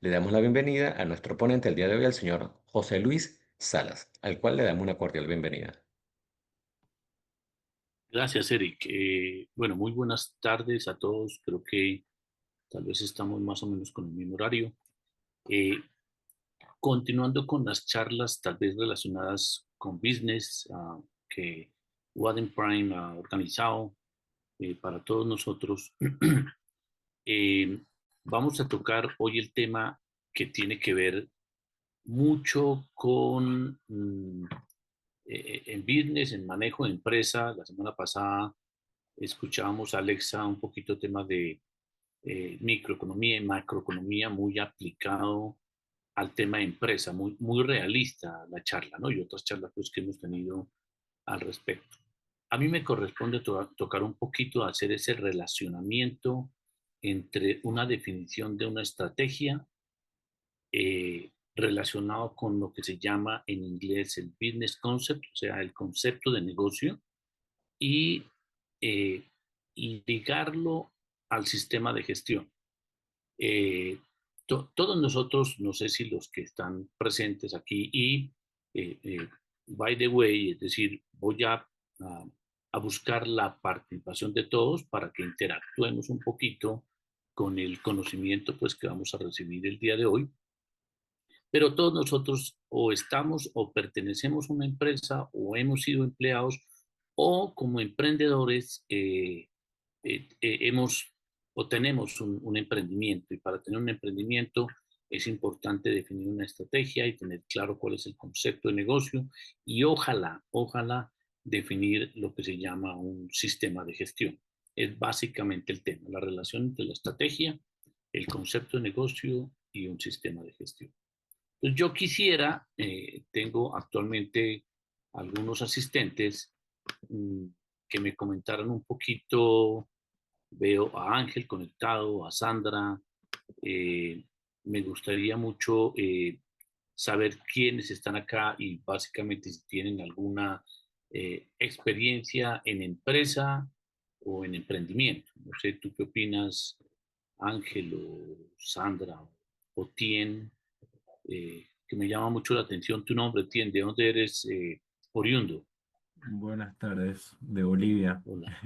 Le damos la bienvenida a nuestro ponente el día de hoy, al señor José Luis Salas, al cual le damos una cordial bienvenida. Gracias, Eric. Bueno, muy buenas tardes a todos. Creo que tal vez estamos más o menos con el mismo horario. Eh, Continuando con las charlas tal vez relacionadas con business que Waden Prime ha organizado para todos nosotros, eh, vamos a tocar hoy el tema que tiene que ver mucho con en business, en manejo de empresa. La semana pasada escuchábamos a Alexa un poquito temas de microeconomía y macroeconomía muy aplicado al tema de empresa, muy realista la charla, ¿no? Y otras charlas pues, que hemos tenido al respecto. A mí me corresponde tocar un poquito, hacer ese relacionamiento entre una definición de una estrategia relacionado con lo que se llama en inglés el business concept, o sea, el concepto de negocio, y, eh, y ligarlo al sistema de gestión. Eh, Todos nosotros, no sé si los que están presentes aquí y, eh, eh, by the way, es decir, voy a buscar la participación de todos para que interactuemos un poquito con el conocimiento pues, que vamos a recibir el día de hoy. Pero todos nosotros o estamos o pertenecemos a una empresa o hemos sido empleados o como emprendedores hemos o tenemos un emprendimiento, y para tener un emprendimiento es importante definir una estrategia y tener claro cuál es el concepto de negocio, y ojalá definir lo que se llama un sistema de gestión. Es básicamente el tema, la relación entre la estrategia, el concepto de negocio y un sistema de gestión. Entonces yo quisiera, tengo actualmente algunos asistentes mm, que me comentaran un poquito. Veo a Ángel conectado, a Sandra. eh, Me gustaría mucho saber quiénes están acá y básicamente si tienen alguna experiencia en empresa o en emprendimiento. No sé, ¿tú qué opinas, Ángel o Sandra o Tien? Que me llama mucho la atención tu nombre, Tien. ¿De dónde eres oriundo? Buenas tardes, de Bolivia. Hola,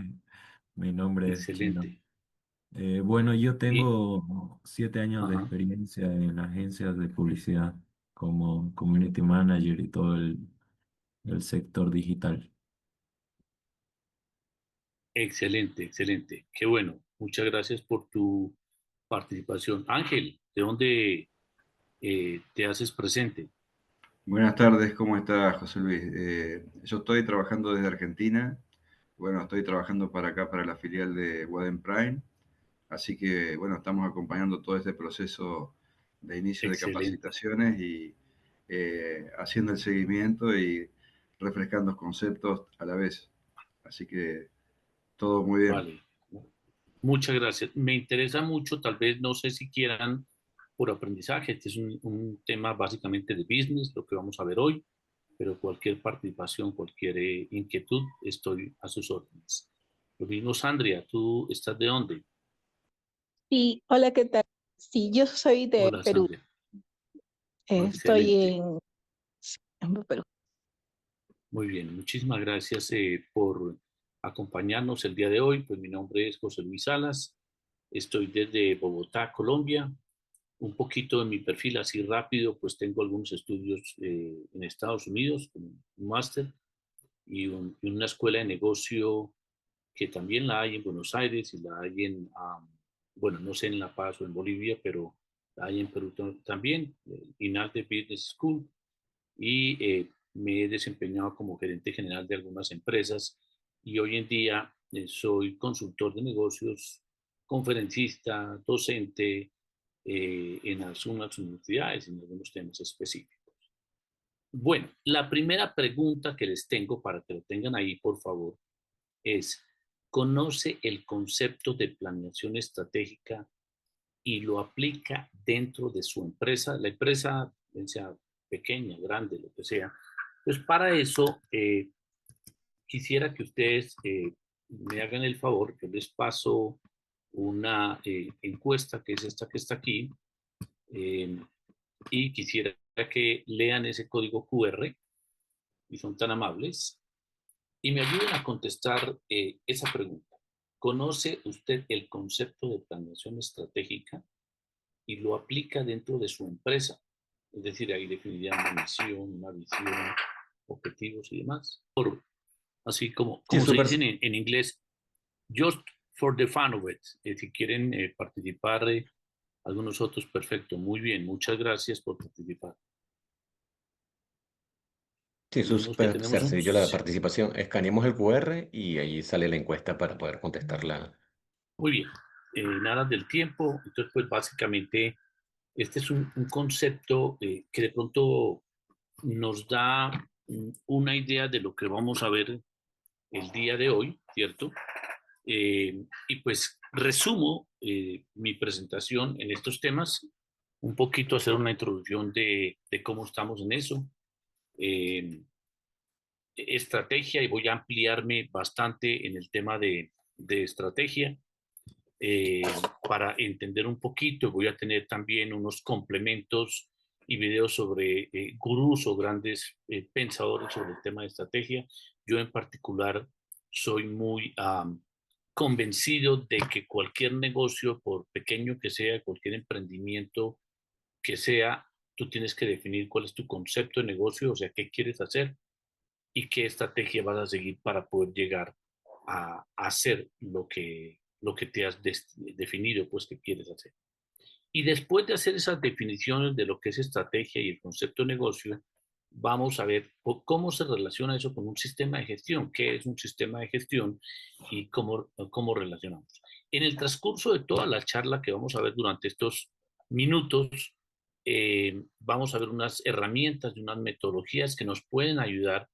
Mi nombre es Chino. excelente. Bueno, yo Y, tengo 7 años de ajá. experiencia en agencias de publicidad como community manager y todo el sector digital. Excelente, excelente. Qué bueno. Muchas gracias por tu participación. Ángel, ¿de dónde te haces presente? Buenas tardes, ¿cómo está José Luis? Yo estoy trabajando desde Argentina. Bueno, estoy trabajando para acá, para la filial de Waden Prime. Así que, bueno, estamos acompañando todo este proceso de inicio de Excelente. capacitaciones y haciendo el seguimiento y refrescando conceptos a la vez. Así que todo muy bien. Vale. Muchas gracias. Me interesa mucho, tal vez no sé si quieran por aprendizaje. Este es un tema básicamente de business, lo que vamos a ver hoy, pero cualquier participación, cualquier inquietud, estoy a sus órdenes. Lo mismo, Sandria, ¿tú estás de dónde? Sí, hola, ¿qué tal? Sí, yo soy de Hola, Perú. Sandria. Estoy Excelente. en Perú. Muy bien, muchísimas gracias por acompañarnos el día de hoy. Pues mi nombre es José Luis Salas, estoy desde Bogotá, Colombia. Un poquito de mi perfil así rápido, pues tengo algunos estudios en Estados Unidos, un máster y una escuela de negocio que también la hay en Buenos Aires y la hay en, bueno, no sé en La Paz o en Bolivia, pero la hay en Perú también, INALDE Business School, y me he desempeñado como gerente general de algunas empresas, y hoy en día soy consultor de negocios, conferencista, docente en algunas universidades, en algunos temas específicos. Bueno, la primera pregunta que les tengo para que lo tengan ahí, por favor, es, ¿conoce el concepto de planeación estratégica y lo aplica dentro de su empresa? La empresa, bien sea pequeña, grande, lo que sea. Pues para eso quisiera que ustedes me hagan el favor, yo les paso una encuesta que es esta que está aquí, Y quisiera que lean ese código QR, y son tan amables, y me ayuden a contestar esa pregunta. ¿Conoce usted el concepto de planeación estratégica y lo aplica dentro de su empresa? Es decir, ahí definiría una misión, una visión, objetivos y demás. Así como, Sí, como se súper. dice en inglés, just for the fun of it. Si quieren participar, algunos otros, perfecto. Muy bien, muchas gracias por participar. Sí, Vemos que súper tenemos un... sencillo la participación. Escaneamos el QR y ahí sale la encuesta para poder contestarla. Muy bien, nada del tiempo. Entonces, pues básicamente, este es un concepto que de pronto nos da una idea de lo que vamos a ver el día de hoy, ¿cierto? Y pues resumo mi presentación en estos temas, un poquito hacer una introducción de cómo estamos en eso, estrategia, y voy a ampliarme bastante en el tema de estrategia eh, para entender un poquito. Voy a tener también unos complementos y videos sobre gurús o grandes pensadores sobre el tema de estrategia. Yo en particular soy muy convencido de que cualquier negocio, por pequeño que sea, cualquier emprendimiento que sea, tú tienes que definir cuál es tu concepto de negocio, o sea, qué quieres hacer y qué estrategia vas a seguir para poder llegar a hacer lo que te has definido, pues, que quieres hacer. Y después de hacer esas definiciones de lo que es estrategia y el concepto de negocio, vamos a ver cómo se relaciona eso con un sistema de gestión, qué es un sistema de gestión y cómo relacionamos. En el transcurso de toda la charla que vamos a ver durante estos minutos, vamos a ver unas herramientas y unas metodologías que nos pueden ayudar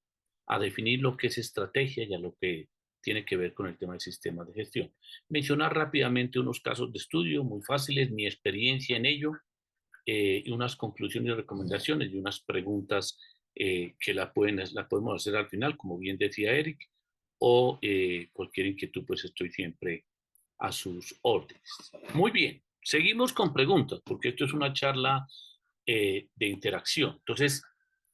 a definir lo que es estrategia y a lo que tiene que ver con el tema del sistema de gestión. Mencionar rápidamente unos casos de estudio muy fáciles, mi experiencia en ello, y unas conclusiones y recomendaciones y unas preguntas que la podemos hacer al final, como bien decía Eric, o cualquier inquietud, pues estoy siempre a sus órdenes. Muy bien, seguimos con preguntas, porque esto es una charla de interacción. Entonces,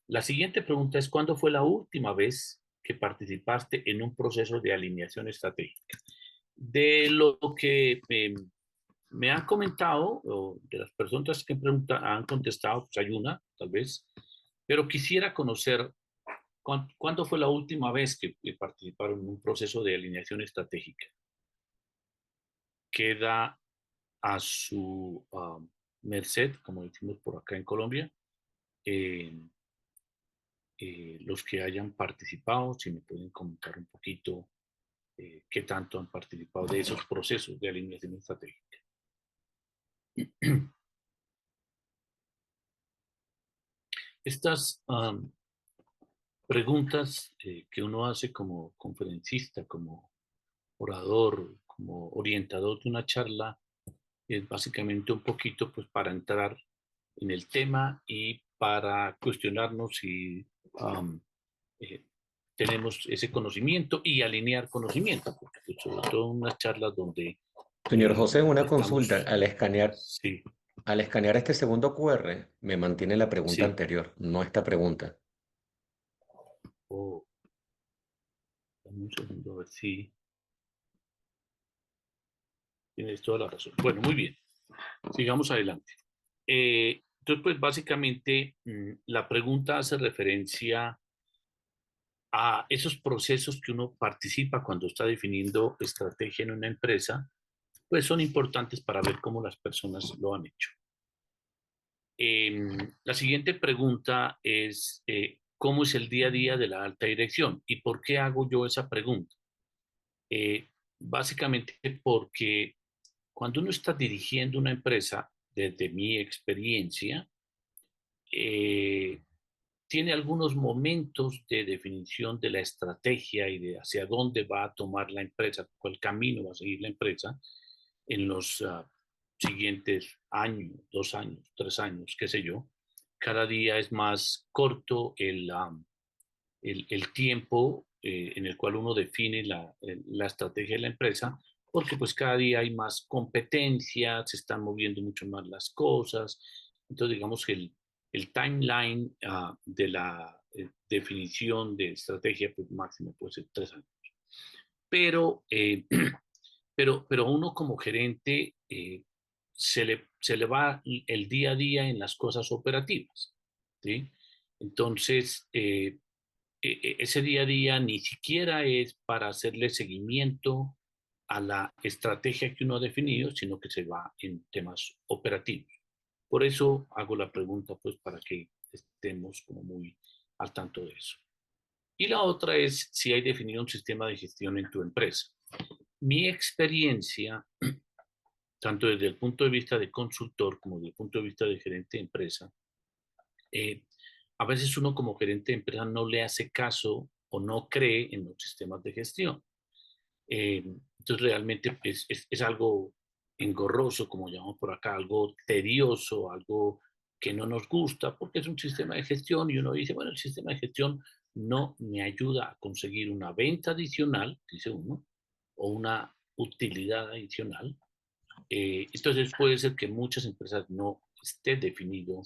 la siguiente pregunta es, ¿cuándo fue la última vez que participaste en un proceso de alineación estratégica? De lo que me han comentado, o de las personas que han contestado, pues hay una, tal vez, pero quisiera conocer cuándo fue la última vez que participaron en un proceso de alineación estratégica. Queda a su merced, como decimos por acá en Colombia, eh, los que hayan participado, si me pueden comentar un poquito qué tanto han participado de esos procesos de alineación estratégica. Estas preguntas que uno hace como conferencista, como orador, como orientador de una charla, es básicamente un poquito pues para entrar en el tema y para cuestionarnos si eh, tenemos ese conocimiento y alinear conocimiento, porque pues, sobre todo en unas charlas donde Señor José, una consulta. estamos, sí, Al escanear este segundo QR, me mantiene la pregunta sí, anterior, no esta pregunta. oh, dame un segundo a ver si tienes toda la razón. Bueno, muy bien, sigamos adelante. Entonces, pues básicamente la pregunta hace referencia a esos procesos que uno participa cuando está definiendo estrategia en una empresa, pues son importantes para ver cómo las personas lo han hecho. La siguiente pregunta es, ¿cómo es el día a día de la alta dirección? ¿Y por qué hago yo esa pregunta? Básicamente porque cuando uno está dirigiendo una empresa, desde mi experiencia, eh, tiene algunos momentos de definición de la estrategia y de hacia dónde va a tomar la empresa, cuál camino va a seguir la empresa en los siguientes años, 2 años, 3 años, qué sé yo. Cada día es más corto el tiempo en el cual uno define la estrategia de la empresa, porque pues cada día hay más competencia, se están moviendo mucho más las cosas, Entonces, digamos que el timeline de la definición de estrategia, pues máximo puede ser 3 años. Pero, pero uno como gerente se le va el día a día en las cosas operativas, ¿sí? Entonces, ese día a día ni siquiera es para hacerle seguimiento a la estrategia que uno ha definido, sino que se va en temas operativos. Por eso hago la pregunta, pues, para que estemos como muy al tanto de eso. Y la otra es si hay definido un sistema de gestión en tu empresa. Mi experiencia, tanto desde el punto de vista de consultor como desde el punto de vista de gerente de empresa, eh, a veces uno como gerente de empresa no le hace caso o no cree en los sistemas de gestión. Entonces realmente es algo engorroso, como llamamos por acá, algo tedioso, algo que no nos gusta, porque es un sistema de gestión y uno dice, bueno, el sistema de gestión no me ayuda a conseguir una venta adicional, dice uno, o una utilidad adicional. Entonces puede ser que en muchas empresas no esté definido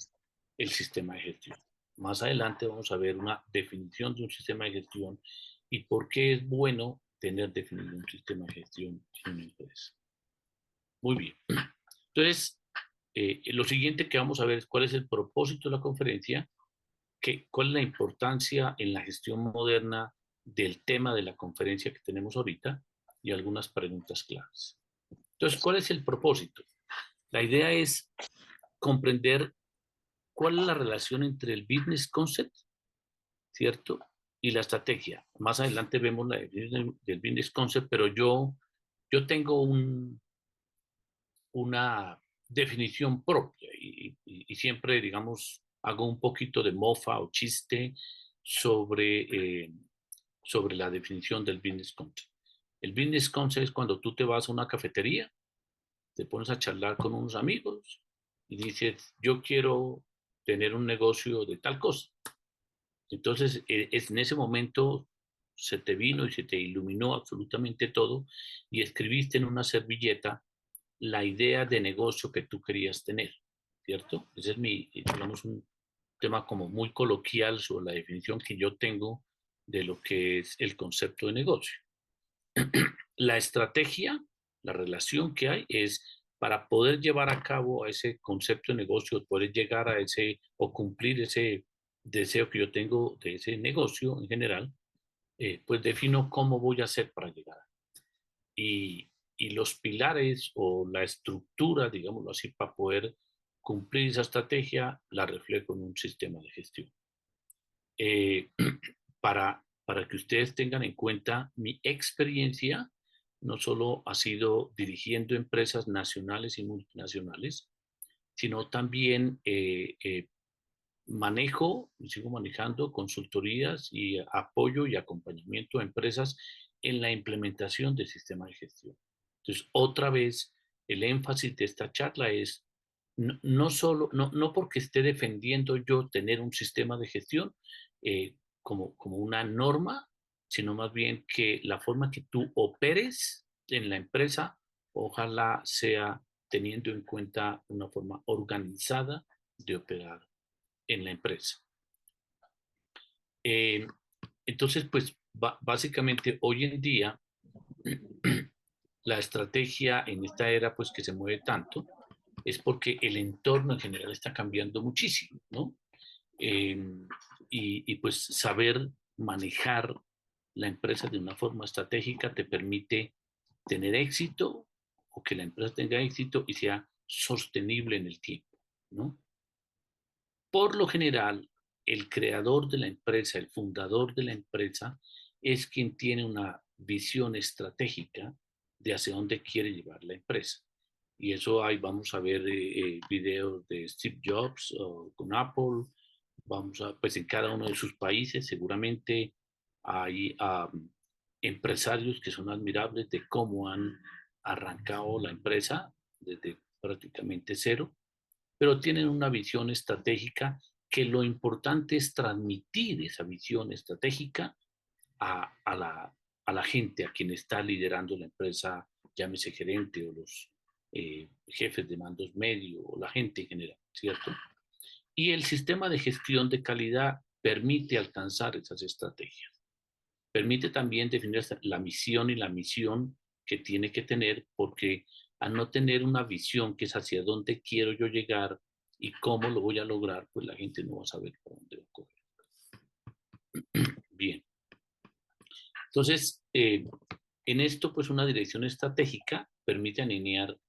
el sistema de gestión. Más adelante vamos a ver una definición de un sistema de gestión y por qué es bueno tener definido un sistema de gestión en una empresa. Muy bien. Entonces, lo siguiente que vamos a ver es cuál es el propósito de la conferencia, cuál es la importancia en la gestión moderna del tema de la conferencia que tenemos ahorita y algunas preguntas claves. Entonces, ¿cuál es el propósito? La idea es comprender cuál es la relación entre el business concept, ¿cierto? Y la estrategia. Más adelante vemos la definición del business concept, pero yo tengo una definición propia y siempre, digamos, hago un poquito de mofa o chiste sobre la definición del business concept. El business concept es cuando tú te vas a una cafetería, te pones a charlar con unos amigos y dices, yo quiero tener un negocio de tal cosa. Entonces, en ese momento se te vino y se te iluminó absolutamente todo y escribiste en una servilleta la idea de negocio que tú querías tener, ¿cierto? Ese es digamos, un tema como muy coloquial sobre la definición que yo tengo de lo que es el concepto de negocio. La estrategia, la relación que hay es para poder llevar a cabo ese concepto de negocio, poder llegar a ese o cumplir ese deseo que yo tengo de ese negocio en general, pues defino cómo voy a hacer para llegar. Y los pilares o la estructura, digámoslo así, para poder cumplir esa estrategia, la reflejo en un sistema de gestión. Eh, para que ustedes tengan en cuenta mi experiencia, no solo ha sido dirigiendo empresas nacionales y multinacionales, sino también manejo y sigo manejando consultorías y apoyo y acompañamiento a empresas en la implementación del sistema de gestión. Entonces, otra vez, el énfasis de esta charla es no porque esté defendiendo yo tener un sistema de gestión como una norma, sino más bien que la forma que tú operes en la empresa, ojalá sea teniendo en cuenta una forma organizada de operar en la empresa. Entonces, pues básicamente hoy en día la estrategia en esta era pues que se mueve tanto es porque el entorno en general está cambiando muchísimo, ¿no? Y pues saber manejar la empresa de una forma estratégica te permite tener éxito o que la empresa tenga éxito y sea sostenible en el tiempo, ¿no? Por lo general, el creador de la empresa, el fundador de la empresa, es quien tiene una visión estratégica de hacia dónde quiere llevar la empresa. Y eso ahí vamos a ver videos de Steve Jobs con Apple, pues en cada uno de sus países seguramente hay empresarios que son admirables de cómo han arrancado la empresa desde prácticamente cero, pero tienen una visión estratégica que lo importante es transmitir esa visión estratégica a la gente, a quien está liderando la empresa, llámese gerente o jefes de mandos medios o la gente en general, ¿cierto? Y el sistema de gestión de calidad permite alcanzar esas estrategias. Permite también definir la misión y la misión que tiene que tener, porque al no tener una visión que es hacia dónde quiero yo llegar y cómo lo voy a lograr, pues la gente no va a saber por dónde va a correr. Bien. Entonces, en esto, pues una dirección estratégica permite alinear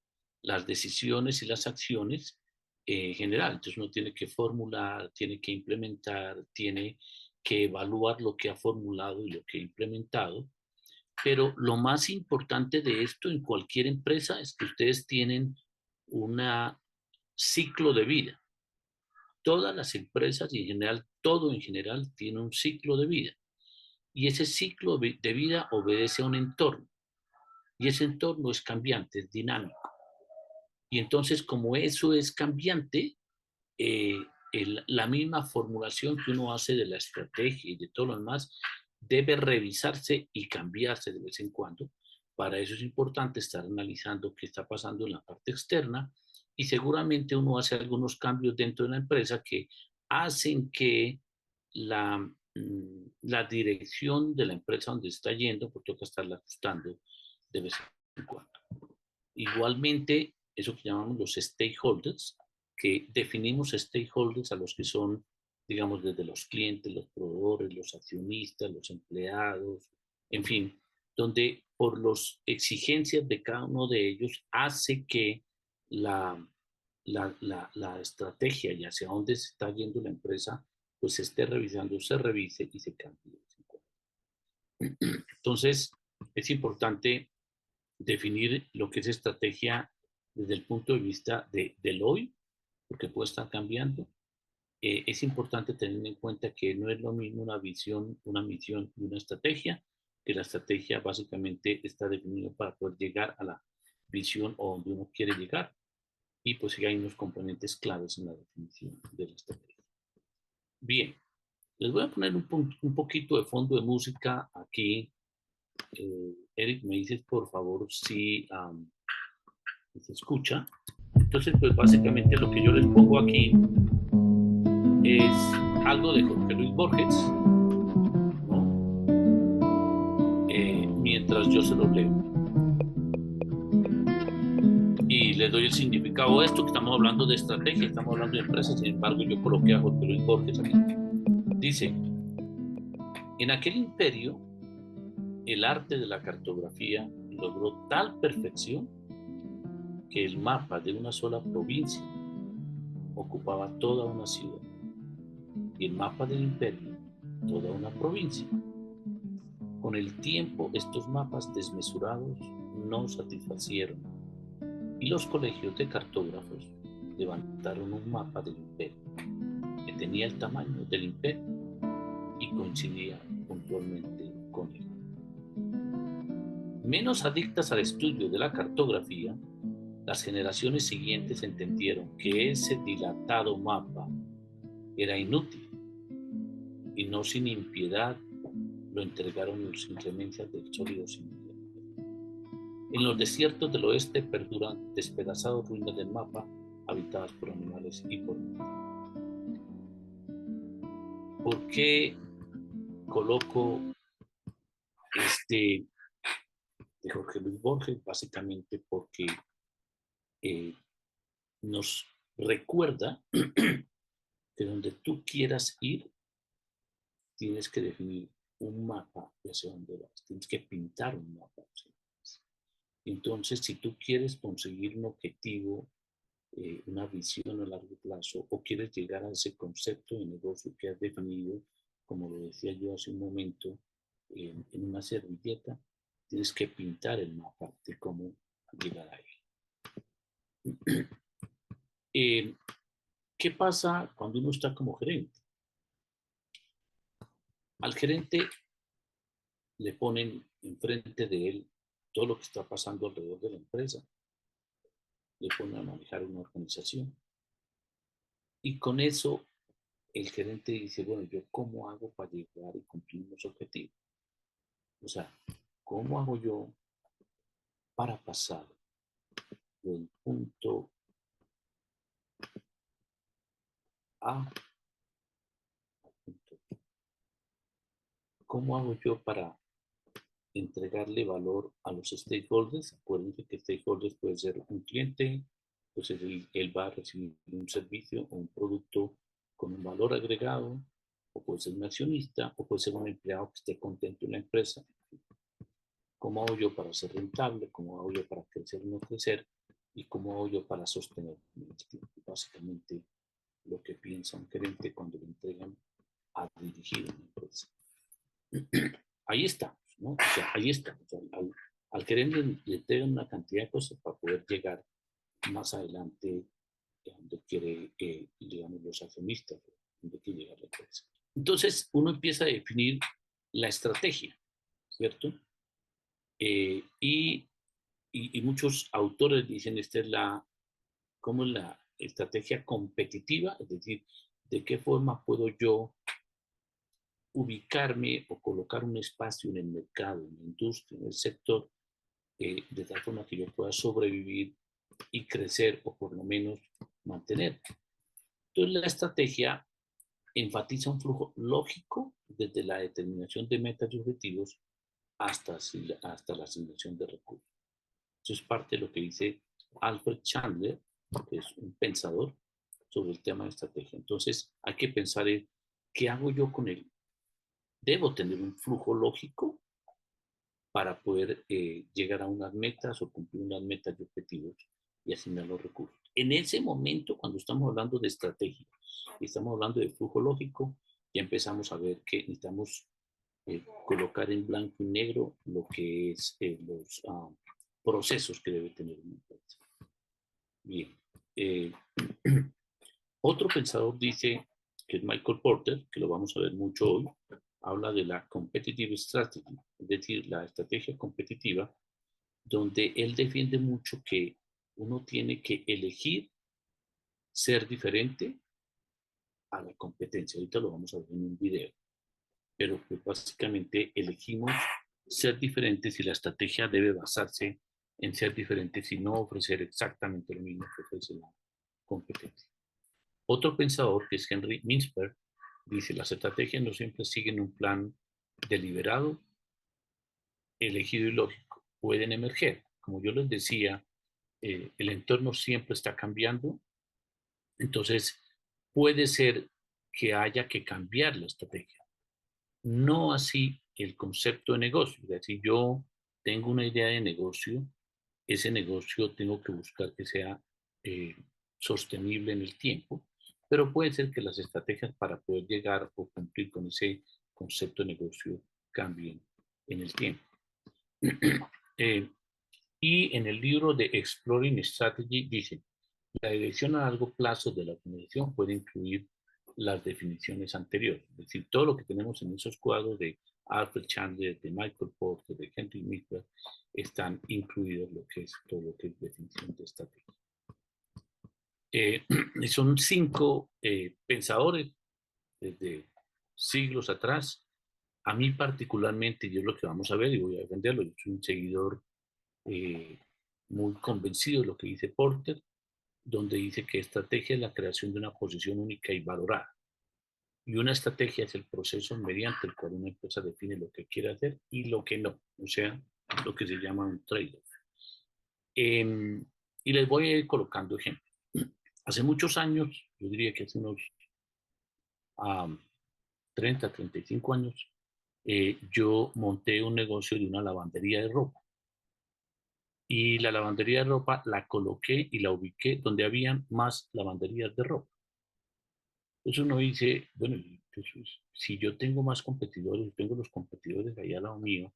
las decisiones y las acciones en general. Entonces uno tiene que formular, tiene que implementar, tiene que evaluar lo que ha formulado y lo que ha implementado. Pero lo más importante de esto en cualquier empresa es que ustedes tienen un ciclo de vida. Todas las empresas y en general, todo en general tiene un ciclo de vida. Y ese ciclo de vida obedece a un entorno. Y ese entorno es cambiante, es dinámico. Y entonces, como eso es cambiante, la misma formulación que uno hace de la estrategia y de todo lo demás debe revisarse y cambiarse de vez en cuando. Para eso es importante estar analizando qué está pasando en la parte externa y seguramente uno hace algunos cambios dentro de la empresa que hacen que la dirección de la empresa donde está yendo, pues toca estarla ajustando de vez en cuando. Igualmente, eso que llamamos los stakeholders, que definimos stakeholders a los que son, digamos, desde los clientes, los proveedores, los accionistas, los empleados, en fin, donde por las exigencias de cada uno de ellos hace que la estrategia y hacia dónde se está yendo la empresa, pues se esté revisando, se revise y se cambie. Entonces, es importante definir lo que es estrategia desde el punto de vista del hoy, porque puede estar cambiando. Es importante tener en cuenta que no es lo mismo una visión, una misión y una estrategia, que la estrategia básicamente está definida para poder llegar a la visión o donde uno quiere llegar. Y pues sí hay unos componentes claves en la definición de la estrategia. Bien, les voy a poner un poquito de fondo de música aquí. Eric, me dices por favor si se escucha. Entonces, pues básicamente lo que yo les pongo aquí es algo de Jorge Luis Borges, ¿no? Mientras yo se los leo. Y les doy el significado de esto, que estamos hablando de estrategia, estamos hablando de empresas, sin embargo yo coloqué a Jorge Luis Borges aquí. Dice, en aquel imperio, el arte de la cartografía logró tal perfección que el mapa de una sola provincia ocupaba toda una ciudad y el mapa del imperio toda una provincia. Con el tiempo estos mapas desmesurados no satisfacieron y los colegios de cartógrafos levantaron un mapa del imperio que tenía el tamaño del imperio y coincidía puntualmente con él. Menos adictas al estudio de la cartografía, las generaciones siguientes entendieron que ese dilatado mapa era inútil y no sin impiedad lo entregaron en las inclemencias del sólido sin vida. En los desiertos del oeste perduran despedazados ruinas del mapa habitadas por animales y por humanos. ¿Por qué coloco este de Jorge Luis Borges? Básicamente porque nos recuerda que donde tú quieras ir, tienes que definir un mapa de hacia dónde vas, tienes que pintar un mapa. Entonces, si tú quieres conseguir un objetivo, una visión a largo plazo, o quieres llegar a ese concepto de negocio que has definido, como lo decía yo hace un momento, en una servilleta, tienes que pintar el mapa de cómo llegar a él. ¿Qué pasa cuando uno está como gerente? Al gerente le ponen enfrente de él todo lo que está pasando alrededor de la empresa. Le ponen a manejar una organización. Y con eso el gerente dice, bueno, ¿yo cómo hago para llegar y cumplir los objetivos? O sea, ¿cómo hago yo para pasar del punto A al punto B. ¿Cómo hago yo para entregarle valor a los stakeholders? Acuérdense que stakeholders puede ser un cliente, pues él va a recibir un servicio o un producto con un valor agregado, o puede ser un accionista, o puede ser un empleado que esté contento en la empresa. ¿Cómo hago yo para ser rentable? ¿Cómo hago yo para crecer y no crecer? ¿Y cómo hago yo para sostener el tiempo? Básicamente lo que piensa un gerente cuando le entregan a dirigir una empresa. Ahí está, ¿no? O sea, ahí está. O sea, al gerente le entregan una cantidad de cosas para poder llegar más adelante a donde quiere, digamos, los accionistas, donde quiere llegar la empresa. Entonces, uno empieza a definir la estrategia, ¿cierto? Y muchos autores dicen, esta es ¿cómo es la estrategia competitiva? Es decir, ¿de qué forma puedo yo ubicarme o colocar un espacio en el mercado, en la industria, en el sector, de tal forma que yo pueda sobrevivir y crecer o por lo menos mantener? Entonces, la estrategia enfatiza un flujo lógico desde la determinación de metas y objetivos hasta la asignación de recursos. Eso es parte de lo que dice Alfred Chandler, que es un pensador sobre el tema de estrategia. Entonces, hay que pensar en qué hago yo con él. Debo tener un flujo lógico para poder llegar a unas metas o cumplir unas metas y objetivos y asignar los recursos. En ese momento, cuando estamos hablando de estrategia y estamos hablando de flujo lógico, ya empezamos a ver que necesitamos colocar en blanco y negro lo que es los procesos que debe tener una empresa. Bien. Otro pensador dice, que es Michael Porter, que lo vamos a ver mucho hoy, habla de la competitive strategy, es decir, la estrategia competitiva, donde él defiende mucho que uno tiene que elegir ser diferente a la competencia. Ahorita lo vamos a ver en un video, pero pues básicamente elegimos ser diferentes y la estrategia debe basarse en ser diferentes y no ofrecer exactamente lo mismo que ofrece la competencia. Otro pensador, que es Henry Mintzberg, dice, las estrategias no siempre siguen un plan deliberado, elegido y lógico. Pueden emerger. Como yo les decía, el entorno siempre está cambiando, entonces puede ser que haya que cambiar la estrategia. No así el concepto de negocio. Es decir, yo tengo una idea de negocio, ese negocio tengo que buscar que sea sostenible en el tiempo, pero puede ser que las estrategias para poder llegar o cumplir con ese concepto de negocio cambien en el tiempo. Y en el libro de Exploring Strategy dice, la dirección a largo plazo de la organización puede incluir las definiciones anteriores, es decir, todo lo que tenemos en esos cuadros de Alfred Chandler, de Michael Porter, de Henry Mintzberg, están incluidos lo que es todo lo que es definición de estrategia. Son 5 pensadores desde siglos atrás. A mí particularmente, yo es lo que vamos a ver y voy a defenderlo, yo soy un seguidor muy convencido de lo que dice Porter, donde dice que estrategia es la creación de una posición única y valorada. Y una estrategia es el proceso mediante el cual una empresa define lo que quiere hacer y lo que no, o sea, lo que se llama un trade-off. Y les voy a ir colocando ejemplos. Hace muchos años, yo diría que hace unos 30, 35 años, yo monté un negocio de una lavandería de ropa. Y la lavandería de ropa la coloqué y la ubiqué donde habían más lavanderías de ropa. Entonces uno dice, bueno, entonces, si yo tengo más competidores, tengo los competidores ahí al lado mío,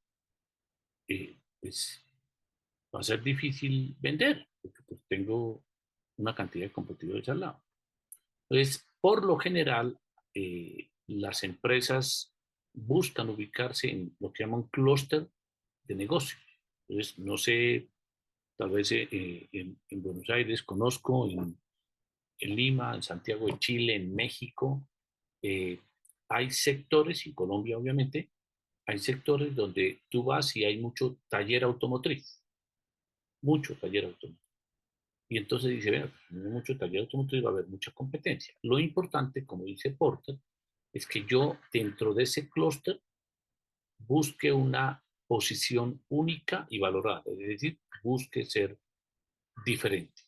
pues va a ser difícil vender, porque pues tengo una cantidad de competidores al lado. Entonces, por lo general, las empresas buscan ubicarse en lo que llaman clúster de negocios. Entonces, no sé, tal vez en Buenos Aires conozco, en Lima, en Santiago de Chile, en México, hay sectores, en Colombia obviamente, hay sectores donde tú vas y hay mucho taller automotriz, mucho taller automotriz. Y entonces dice, bueno, no hay mucho taller automotriz, va a haber mucha competencia. Lo importante, como dice Porter, es que yo dentro de ese clúster busque una posición única y valorada, es decir, busque ser diferente,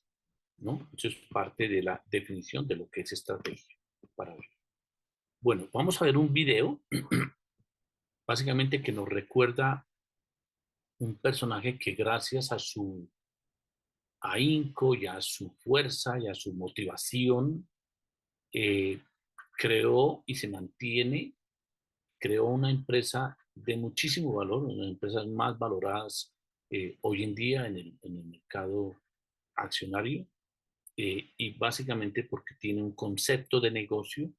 ¿no? Eso es parte de la definición de lo que es estrategia para hoy. Bueno, vamos a ver un video, básicamente que nos recuerda un personaje que gracias a su ahínco y a su fuerza y a su motivación eh, creó y se mantiene, creó una empresa de muchísimo valor, una de las empresas más valoradas hoy en día en el mercado accionario, y básicamente porque tiene un concepto de negocio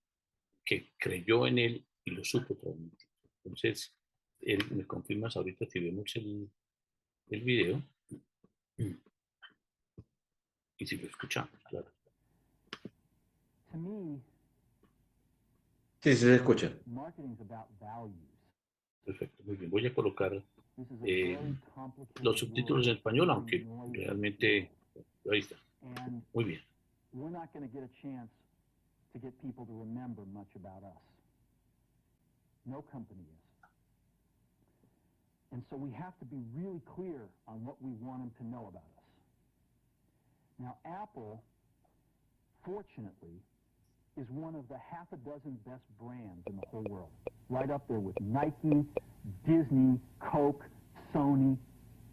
que creyó en él y lo supo transmitir. Entonces, él, me confirmas ahorita si vemos el video y si lo escuchamos, claro. To me, Sí, sí se escucha. marketing is about values. Perfecto, muy bien. Voy a colocar This is a eh, very complicated los subtítulos en world español, in aunque noisy realmente ahí está. world. And Muy bien. we're not going to get a chance to get people to remember much about us. No company is. And so we have to be really clear on what we want them to know about us. Now, Apple, fortunately, is one of the half a dozen best brands in the whole world. Right up there with Nike, Disney, Coke, Sony.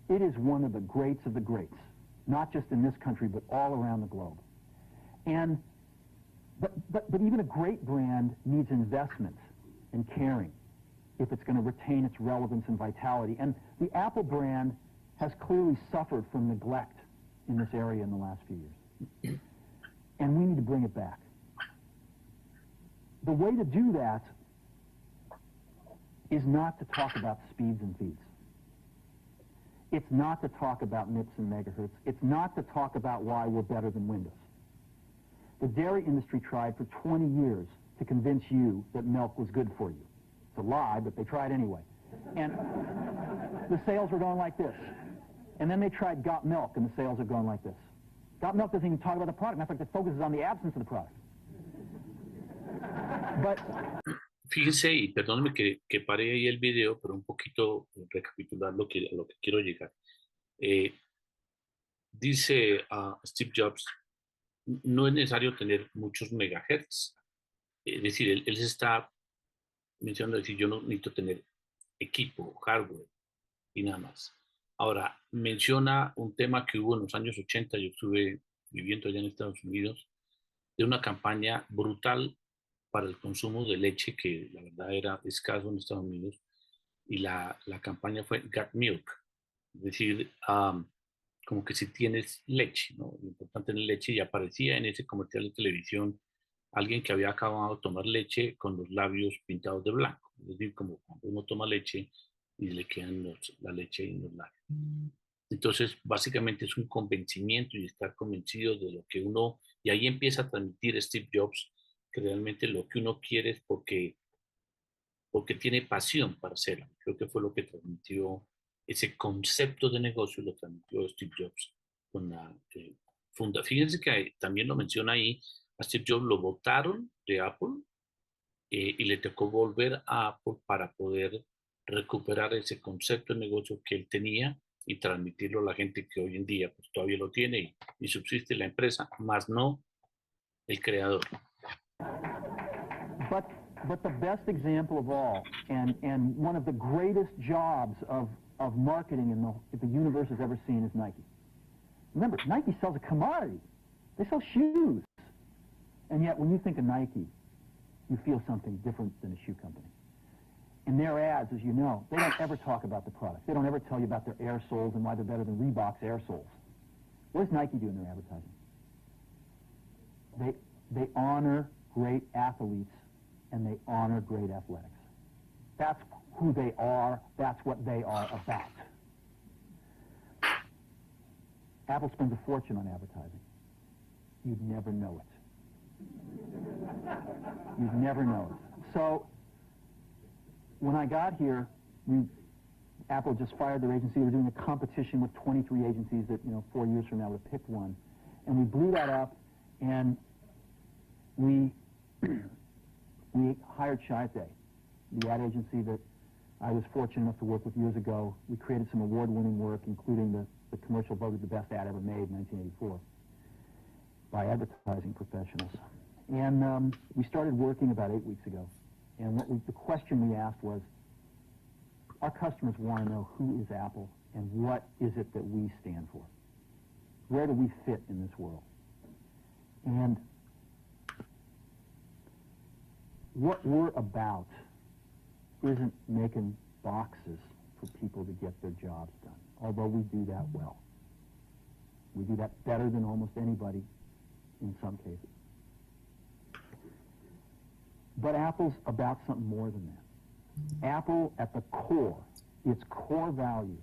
It is one of the greats of the greats, not just in this country, but all around the globe. And but even a great brand needs investment and caring if it's going to retain its relevance and vitality. And the Apple brand has clearly suffered from neglect in this area in the last few years. And we need to bring it back. The way to do that is not to talk about speeds and feeds. It's not to talk about MIPS and megahertz. It's not to talk about why we're better than Windows. The dairy industry tried for 20 years to convince you that milk was good for you. It's a lie, but they tried anyway. And the sales were going like this. And then they tried Got Milk, and the sales are going like this. Got Milk doesn't even talk about the product. Matter of fact, it focuses on the absence of the product. But Fíjense, y perdónenme que pare ahí el video, pero un poquito recapitular a lo que quiero llegar. Dice Steve Jobs, no es necesario tener muchos megahertz. Es decir, él se está mencionando, decir, yo no necesito tener equipo, hardware y nada más. Ahora, menciona un tema que hubo en los años 80, yo estuve viviendo allá en Estados Unidos, de una campaña brutal para el consumo de leche, que la verdad era escaso en Estados Unidos, y la campaña fue Got Milk, es decir, como que si tienes leche, ¿no? Lo importante es leche, y aparecía en ese comercial de televisión alguien que había acabado de tomar leche con los labios pintados de blanco, es decir, como cuando uno toma leche y le quedan la leche en los labios. Entonces, básicamente es un convencimiento y estar convencido de lo que uno, y ahí empieza a transmitir Steve Jobs, que realmente lo que uno quiere es porque tiene pasión para hacerlo. Creo que fue lo que transmitió ese concepto de negocio, lo transmitió Steve Jobs con la funda. Fíjense que también lo menciona ahí, a Steve Jobs lo votaron de Apple y le tocó volver a Apple para poder recuperar ese concepto de negocio que él tenía y transmitirlo a la gente que hoy en día pues, todavía lo tiene y subsiste la empresa, más no el creador. But the best example of all, and one of the greatest jobs of marketing the universe has ever seen is Nike. Remember, Nike sells a commodity. They sell shoes. And yet, when you think of Nike, you feel something different than a shoe company. In their ads, as you know, they don't ever talk about the product. They don't ever tell you about their air soles and why they're better than Reebok's air soles. What does Nike do in their advertising? They honor great athletes and they honor great athletics. That's who they are. That's what they are about. Apple spends a fortune on advertising. You'd never know it. You'd never know it. So when I got here, Apple just fired their agency. They were doing a competition with 23 agencies that, 4 years from now would have picked one. And we blew that up, and we hired Chiat/Day, the ad agency that I was fortunate enough to work with years ago. We created some award-winning work, including the commercial voted the best ad ever made in 1984 by advertising professionals. And we started working about 8 weeks ago. And the question we asked was, our customers want to know who is Apple and what is it that we stand for? Where do we fit in this world? And what we're about isn't making boxes for people to get their jobs done, although we do that well. We do that better than almost anybody in some cases. But Apple's about something more than that. Apple, at the core, its core value,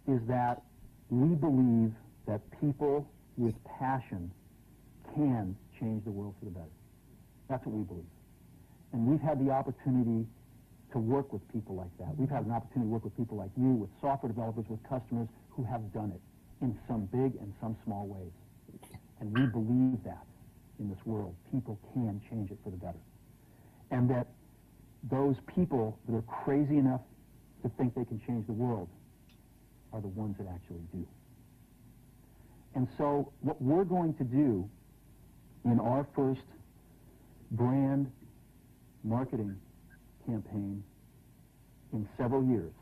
is that we believe that people with passion can change the world for the better. That's what we believe. And we've had the opportunity to work with people like that. We've had an opportunity to work with people like you, with software developers, with customers who have done it in some big and some small ways. And we believe that in this world, people can change it for the better. And that those people that are crazy enough to think they can change the world are the ones that actually do. And so what we're going to do in our first brand marketing campaign in several years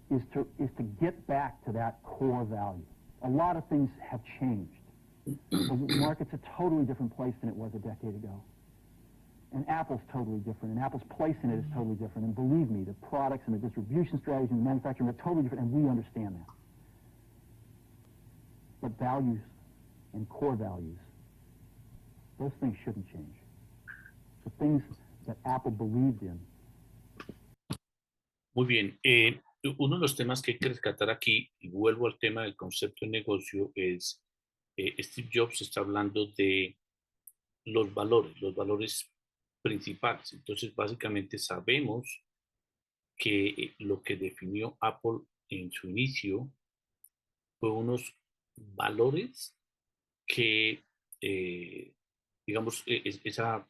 is to get back to that core value. A lot of things have changed. The market's a totally different place than it was a decade ago. And Apple's totally different, and Apple's place in it is totally different. And believe me, the products and the distribution strategies and the manufacturing are totally different, and we understand that. But values and core values, those things shouldn't change. The things that Apple believed in. Muy bien. Uno de los temas que hay que rescatar aquí, y vuelvo al tema del concepto de negocio, es Steve Jobs está hablando de los valores principales. Entonces, básicamente sabemos que lo que definió Apple en su inicio fue unos valores que, digamos, esa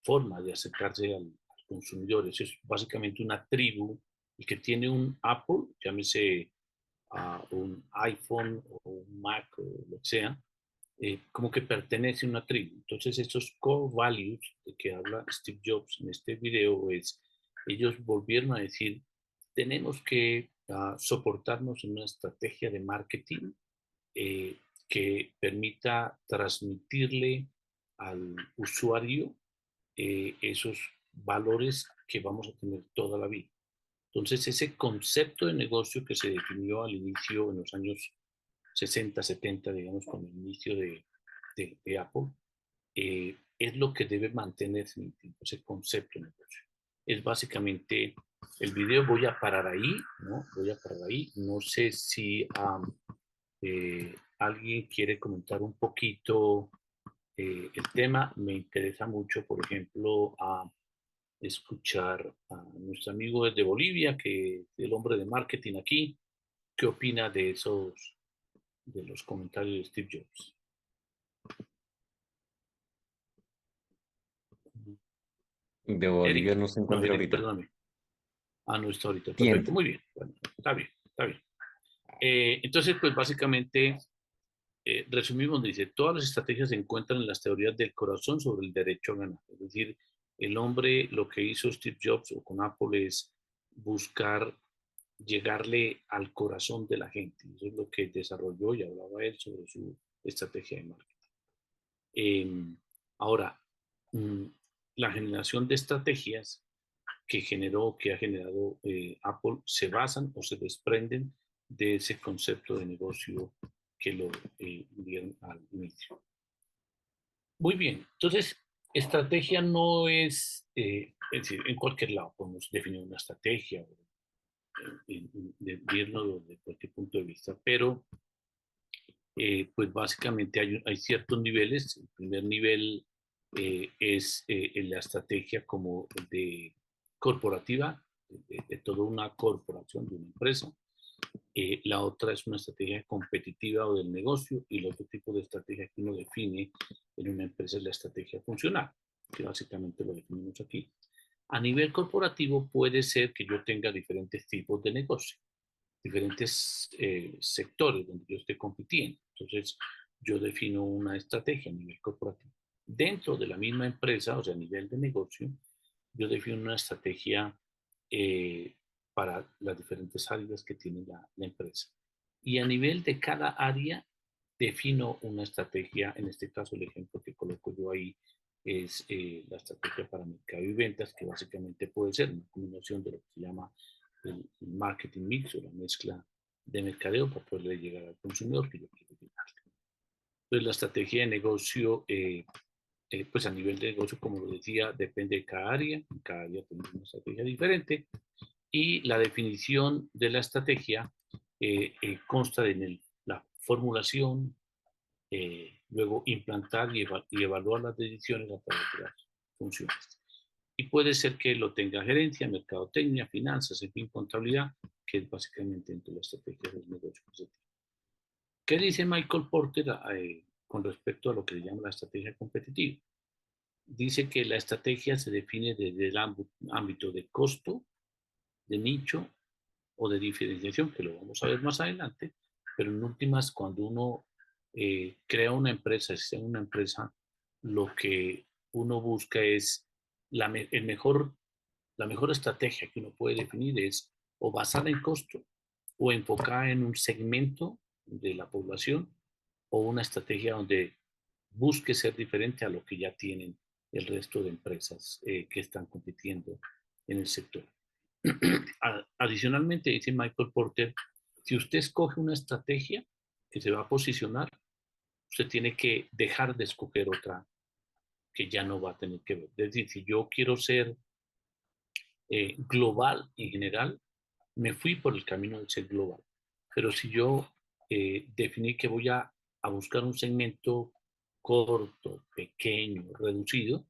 forma de acercarse al consumidor, eso es básicamente una tribu. El que tiene un Apple, llámese un iPhone o un Mac o lo que sea, como que pertenece a una tribu. Entonces, estos core values de que habla Steve Jobs en este video ellos volvieron a decir, tenemos que soportarnos en una estrategia de marketing que permita transmitirle al usuario esos valores que vamos a tener toda la vida. Entonces, ese concepto de negocio que se definió al inicio en los años 60, 70, digamos, con el inicio de Apple, es lo que debe mantenerse en el tiempo, ese concepto de negocio. Es básicamente el video. Voy a parar ahí, ¿no? Voy a parar ahí. No sé si alguien quiere comentar un poquito el tema. Me interesa mucho, por ejemplo, escuchar a nuestro amigo desde Bolivia, que es el hombre de marketing aquí. ¿Qué opina de los comentarios de Steve Jobs? De Bolivia Eric, no se no, encuentra Eric, ahorita. perdóname. No está ahorita. Perfecto, Tiempo. muy bien. Bueno, está bien, está bien. Entonces, pues básicamente, resumimos, dice, todas las estrategias se encuentran en las teorías del corazón sobre el derecho a ganar. Es decir, el hombre, lo que hizo Steve Jobs o con Apple es buscar llegarle al corazón de la gente. Eso es lo que desarrolló y hablaba él sobre su estrategia de marketing. Ahora, la generación de estrategias que ha generado Apple se basan o se desprenden de ese concepto de negocio que lo dieron al inicio. Muy bien, entonces, estrategia no es decir, en cualquier lado podemos definir una estrategia, verlo desde cualquier punto de vista, pero pues básicamente hay ciertos niveles. El primer nivel es la estrategia como de corporativa, de toda una corporación, de una empresa. La otra es una estrategia competitiva o del negocio, y el otro tipo de estrategia que uno define en una empresa es la estrategia funcional, que básicamente lo definimos aquí. A nivel corporativo puede ser que yo tenga diferentes tipos de negocio, diferentes sectores donde yo esté compitiendo. Entonces, yo defino una estrategia a nivel corporativo. Dentro de la misma empresa, o sea, a nivel de negocio, yo defino una estrategia para las diferentes áreas que tiene la empresa. Y a nivel de cada área, defino una estrategia. En este caso, el ejemplo que coloco yo ahí es la estrategia para mercado y ventas, que básicamente puede ser una combinación de lo que se llama el marketing mix o la mezcla de mercadeo para poder llegar al consumidor que yo quiero llegar. Entonces, la estrategia de negocio, pues a nivel de negocio, como lo decía, depende de cada área. En cada área tenemos una estrategia diferente. Y la definición de la estrategia consta de la formulación, luego implantar y evaluar las decisiones a través de las funciones. Y puede ser que lo tenga gerencia, mercadotecnia, finanzas, en fin, contabilidad, que es básicamente entre las estrategias del negocio. ¿Qué dice Michael Porter con respecto a lo que se llama la estrategia competitiva? Dice que la estrategia se define desde el ámbito de costo, de nicho o de diferenciación, que lo vamos a ver más adelante, pero en últimas, cuando uno crea una empresa, si es una empresa, lo que uno busca es la mejor estrategia que uno puede definir es o basada en costo o enfocada en un segmento de la población, o una estrategia donde busque ser diferente a lo que ya tienen el resto de empresas que están compitiendo en el sector. Adicionalmente, dice Michael Porter, si usted escoge una estrategia que se va a posicionar, usted tiene que dejar de escoger otra que ya no va a tener que ver. Es decir, si yo quiero ser global en general, me fui por el camino de ser global. Pero si yo definí que voy a buscar un segmento corto, pequeño, reducido,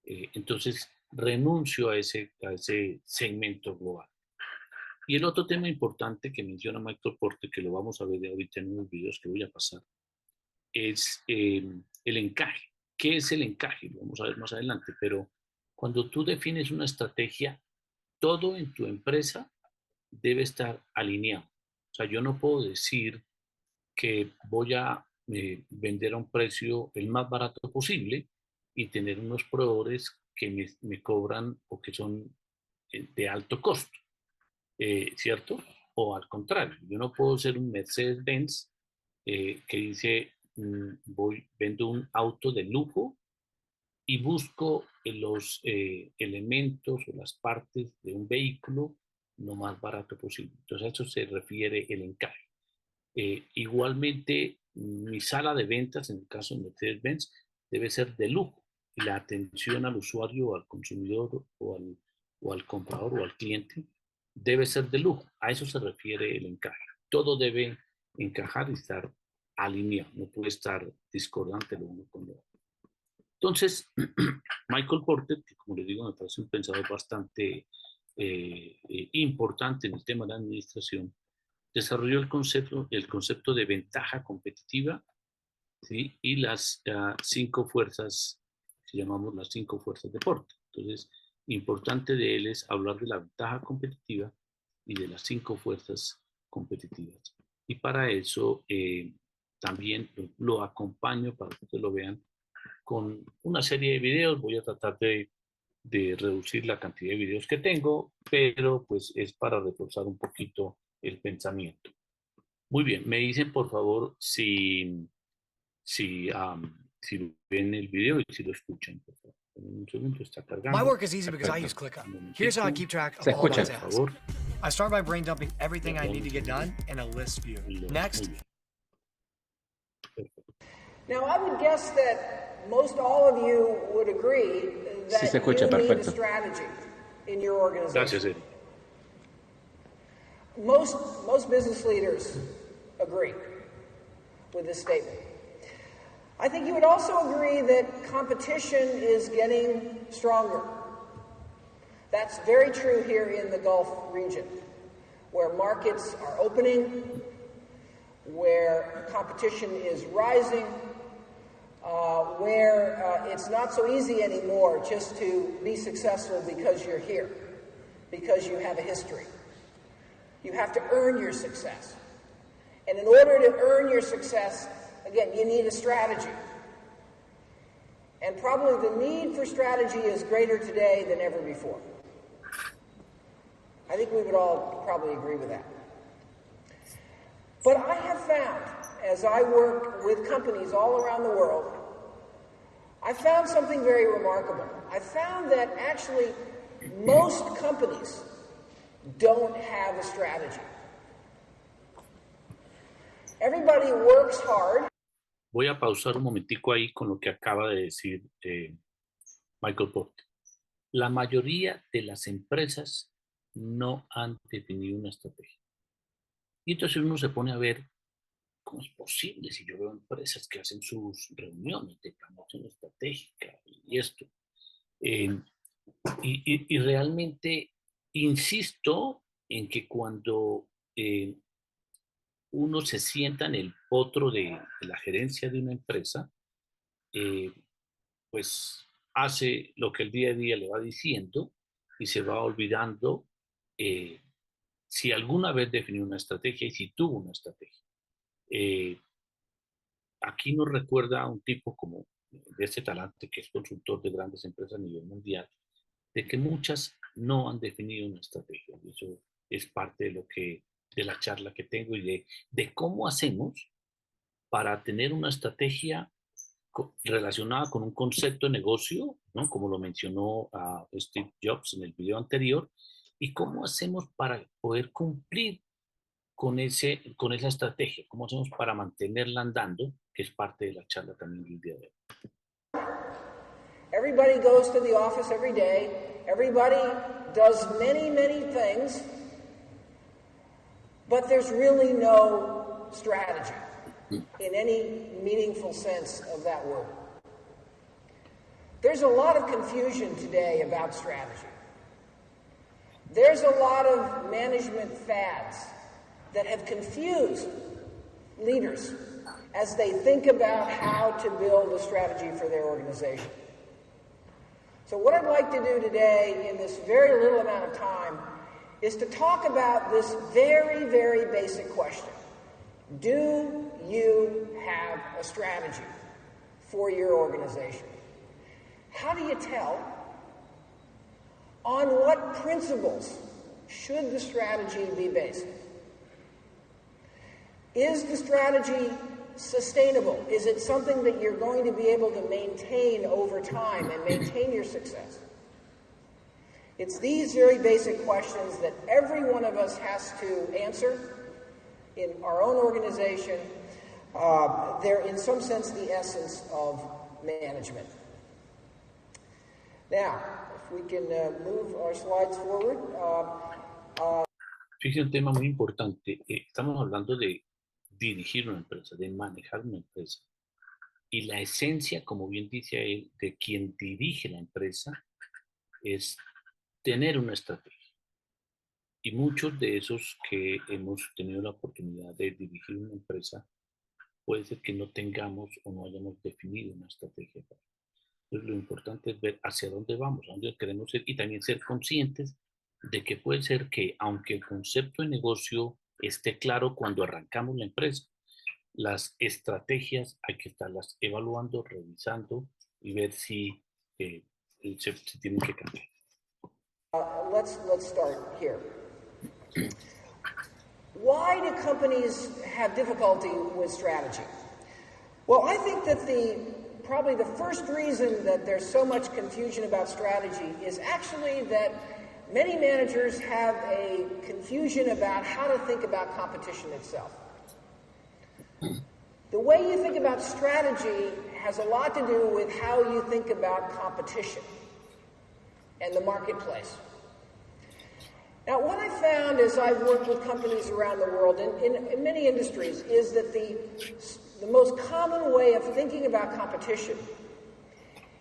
entonces renuncio a ese segmento global. Y el otro tema importante que menciona Michael Porter, que lo vamos a ver ahorita en unos videos que voy a pasar, es el encaje. ¿Qué es el encaje? Lo vamos a ver más adelante, pero cuando tú defines una estrategia, todo en tu empresa debe estar alineado. O sea, yo no puedo decir que voy a vender a un precio el más barato posible y tener unos proveedores que me cobran o que son de alto costo, ¿cierto? O al contrario, yo no puedo ser un Mercedes-Benz que dice, vendo un auto de lujo y busco los elementos o las partes de un vehículo lo más barato posible. Entonces, a eso se refiere el encaje. Igualmente, mi sala de ventas, en el caso de Mercedes-Benz, debe ser de lujo. Y la atención al usuario o al consumidor o al comprador o al cliente debe ser de lujo. A eso se refiere el encaje. Todo debe encajar y estar alineado. No puede estar discordante lo uno con lo otro. Entonces, Michael Porter, que como les digo, me parece un pensador bastante importante en el tema de la administración, desarrolló el concepto de ventaja competitiva, ¿sí? Y las 5 fuerzas, que llamamos las 5 fuerzas de Porter. Entonces, importante de él es hablar de la ventaja competitiva y de las 5 fuerzas competitivas. Y para eso también lo acompaño para que ustedes lo vean con una serie de videos. Voy a tratar de reducir la cantidad de videos que tengo, pero pues es para reforzar un poquito el pensamiento. Muy bien, me dicen por favor si ven el video y si lo escuchan, por favor. Un segundo, está cargando. My work is easy because I use ClickUp. Here's how I keep track of all my escucha. tasks. I start by brain dumping everything I need to get done in a list view. Next. Now, I would guess that most all of you would agree that Sí se escucha, you need a perfecto. strategy in your organization. Gracias, Eddie. Most business leaders agree with this statement. I think you would also agree that competition is getting stronger. That's very true here in the Gulf region. where markets are opening, where competition is rising, where it's not so easy anymore just to be successful because you're here, because you have a history. You have to earn your success. And in order to earn your success, again, you need a strategy. And probably the need for strategy is greater today than ever before. I think we would all probably agree with that. But I have found, as I work with companies all around the world, I found something very remarkable. I found that actually most companies don't have a strategy. Everybody works hard. Voy a pausar un momentico ahí con lo que acaba de decir Michael Porter. La mayoría de las empresas no han definido una estrategia. Y entonces uno se pone a ver cómo es posible si yo veo empresas que hacen sus reuniones de planeación estratégica y esto. Y realmente insisto en que cuando uno se sienta en el potro de la gerencia de una empresa, pues hace lo que el día a día le va diciendo y se va olvidando si alguna vez definió una estrategia y si tuvo una estrategia. Aquí nos recuerda a un tipo como de este talante que es consultor de grandes empresas a nivel mundial, de que muchas no han definido una estrategia. Y eso es parte de la charla que tengo y de cómo hacemos para tener una estrategia relacionada con un concepto de negocio, ¿no? Como lo mencionó Steve Jobs en el video anterior, y cómo hacemos para poder cumplir con esa estrategia, cómo hacemos para mantenerla andando, que es parte de la charla también del día de hoy. Everybody goes to the office every day. Everybody does many, many things, but there's really no strategy in any meaningful sense of that word. There's a lot of confusion today about strategy. There's a lot of management fads that have confused leaders as they think about how to build a strategy for their organization. So what I'd like to do today in this very little amount of time is to talk about this very, very basic question. Do you have a strategy for your organization? How do you tell? On what principles should the strategy be based? Is the strategy sustainable? Is it something that you're going to be able to maintain over time and maintain your success? It's these very basic questions that every one of us has to answer in our own organization. They're, in some sense, the essence of management. Now, if we can move our slides forward. Fíjense un tema muy importante. Estamos hablando de dirigir una empresa, de manejar una empresa. Y la esencia, como bien dice él, de quien dirige la empresa es tener una estrategia. Y muchos de esos que hemos tenido la oportunidad de dirigir una empresa, puede ser que no tengamos o no hayamos definido una estrategia. Entonces lo importante es ver hacia dónde vamos, a dónde queremos ir y también ser conscientes de que puede ser que, aunque el concepto de negocio esté claro cuando arrancamos la empresa, las estrategias hay que estarlas evaluando, revisando y ver si se tienen que cambiar. Let's start here. Why do companies have difficulty with strategy? Well, I think that probably the first reason that there's so much confusion about strategy is actually that many managers have a confusion about how to think about competition itself. The way you think about strategy has a lot to do with how you think about competition and the marketplace. Now, what I found as I've worked with companies around the world in many industries is that the most common way of thinking about competition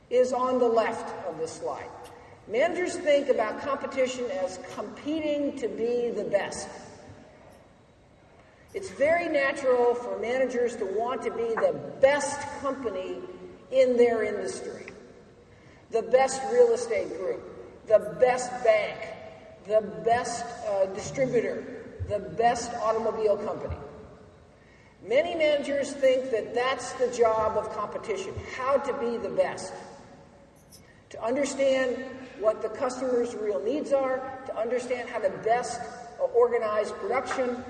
is on the left of this slide. Managers think about competition as competing to be the best It's very natural for managers to want to be the best company in their industry, the best real estate group, the best bank, the best distributor, the best automobile company. Many managers think that that's the job of competition, how to be the best. To understand what the customer's real needs are, to understand how to best organize production,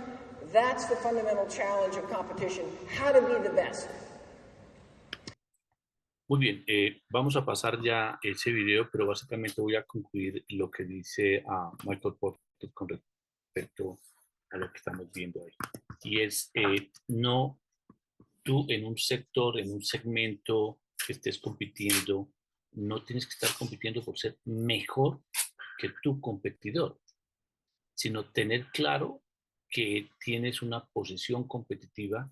that's the fundamental challenge of competition, how to be the best. Muy bien, vamos a pasar ya ese video, pero básicamente voy a concluir lo que dice Michael Porter con respecto a lo que estamos viendo ahí. Y es, no tú en un sector, en un segmento que estés compitiendo, no tienes que estar compitiendo por ser mejor que tu competidor, sino tener claro que tienes una posición competitiva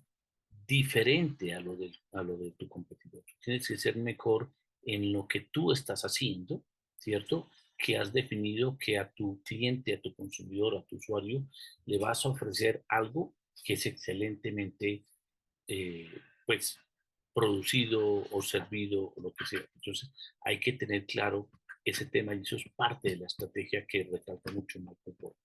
diferente a lo de tu competidor. Tienes que ser mejor en lo que tú estás haciendo, ¿cierto? Que has definido que a tu cliente, a tu consumidor, a tu usuario, le vas a ofrecer algo que es excelentemente, pues, producido o servido o lo que sea. Entonces, hay que tener claro ese tema y eso es parte de la estrategia que recalca mucho Michael Porter.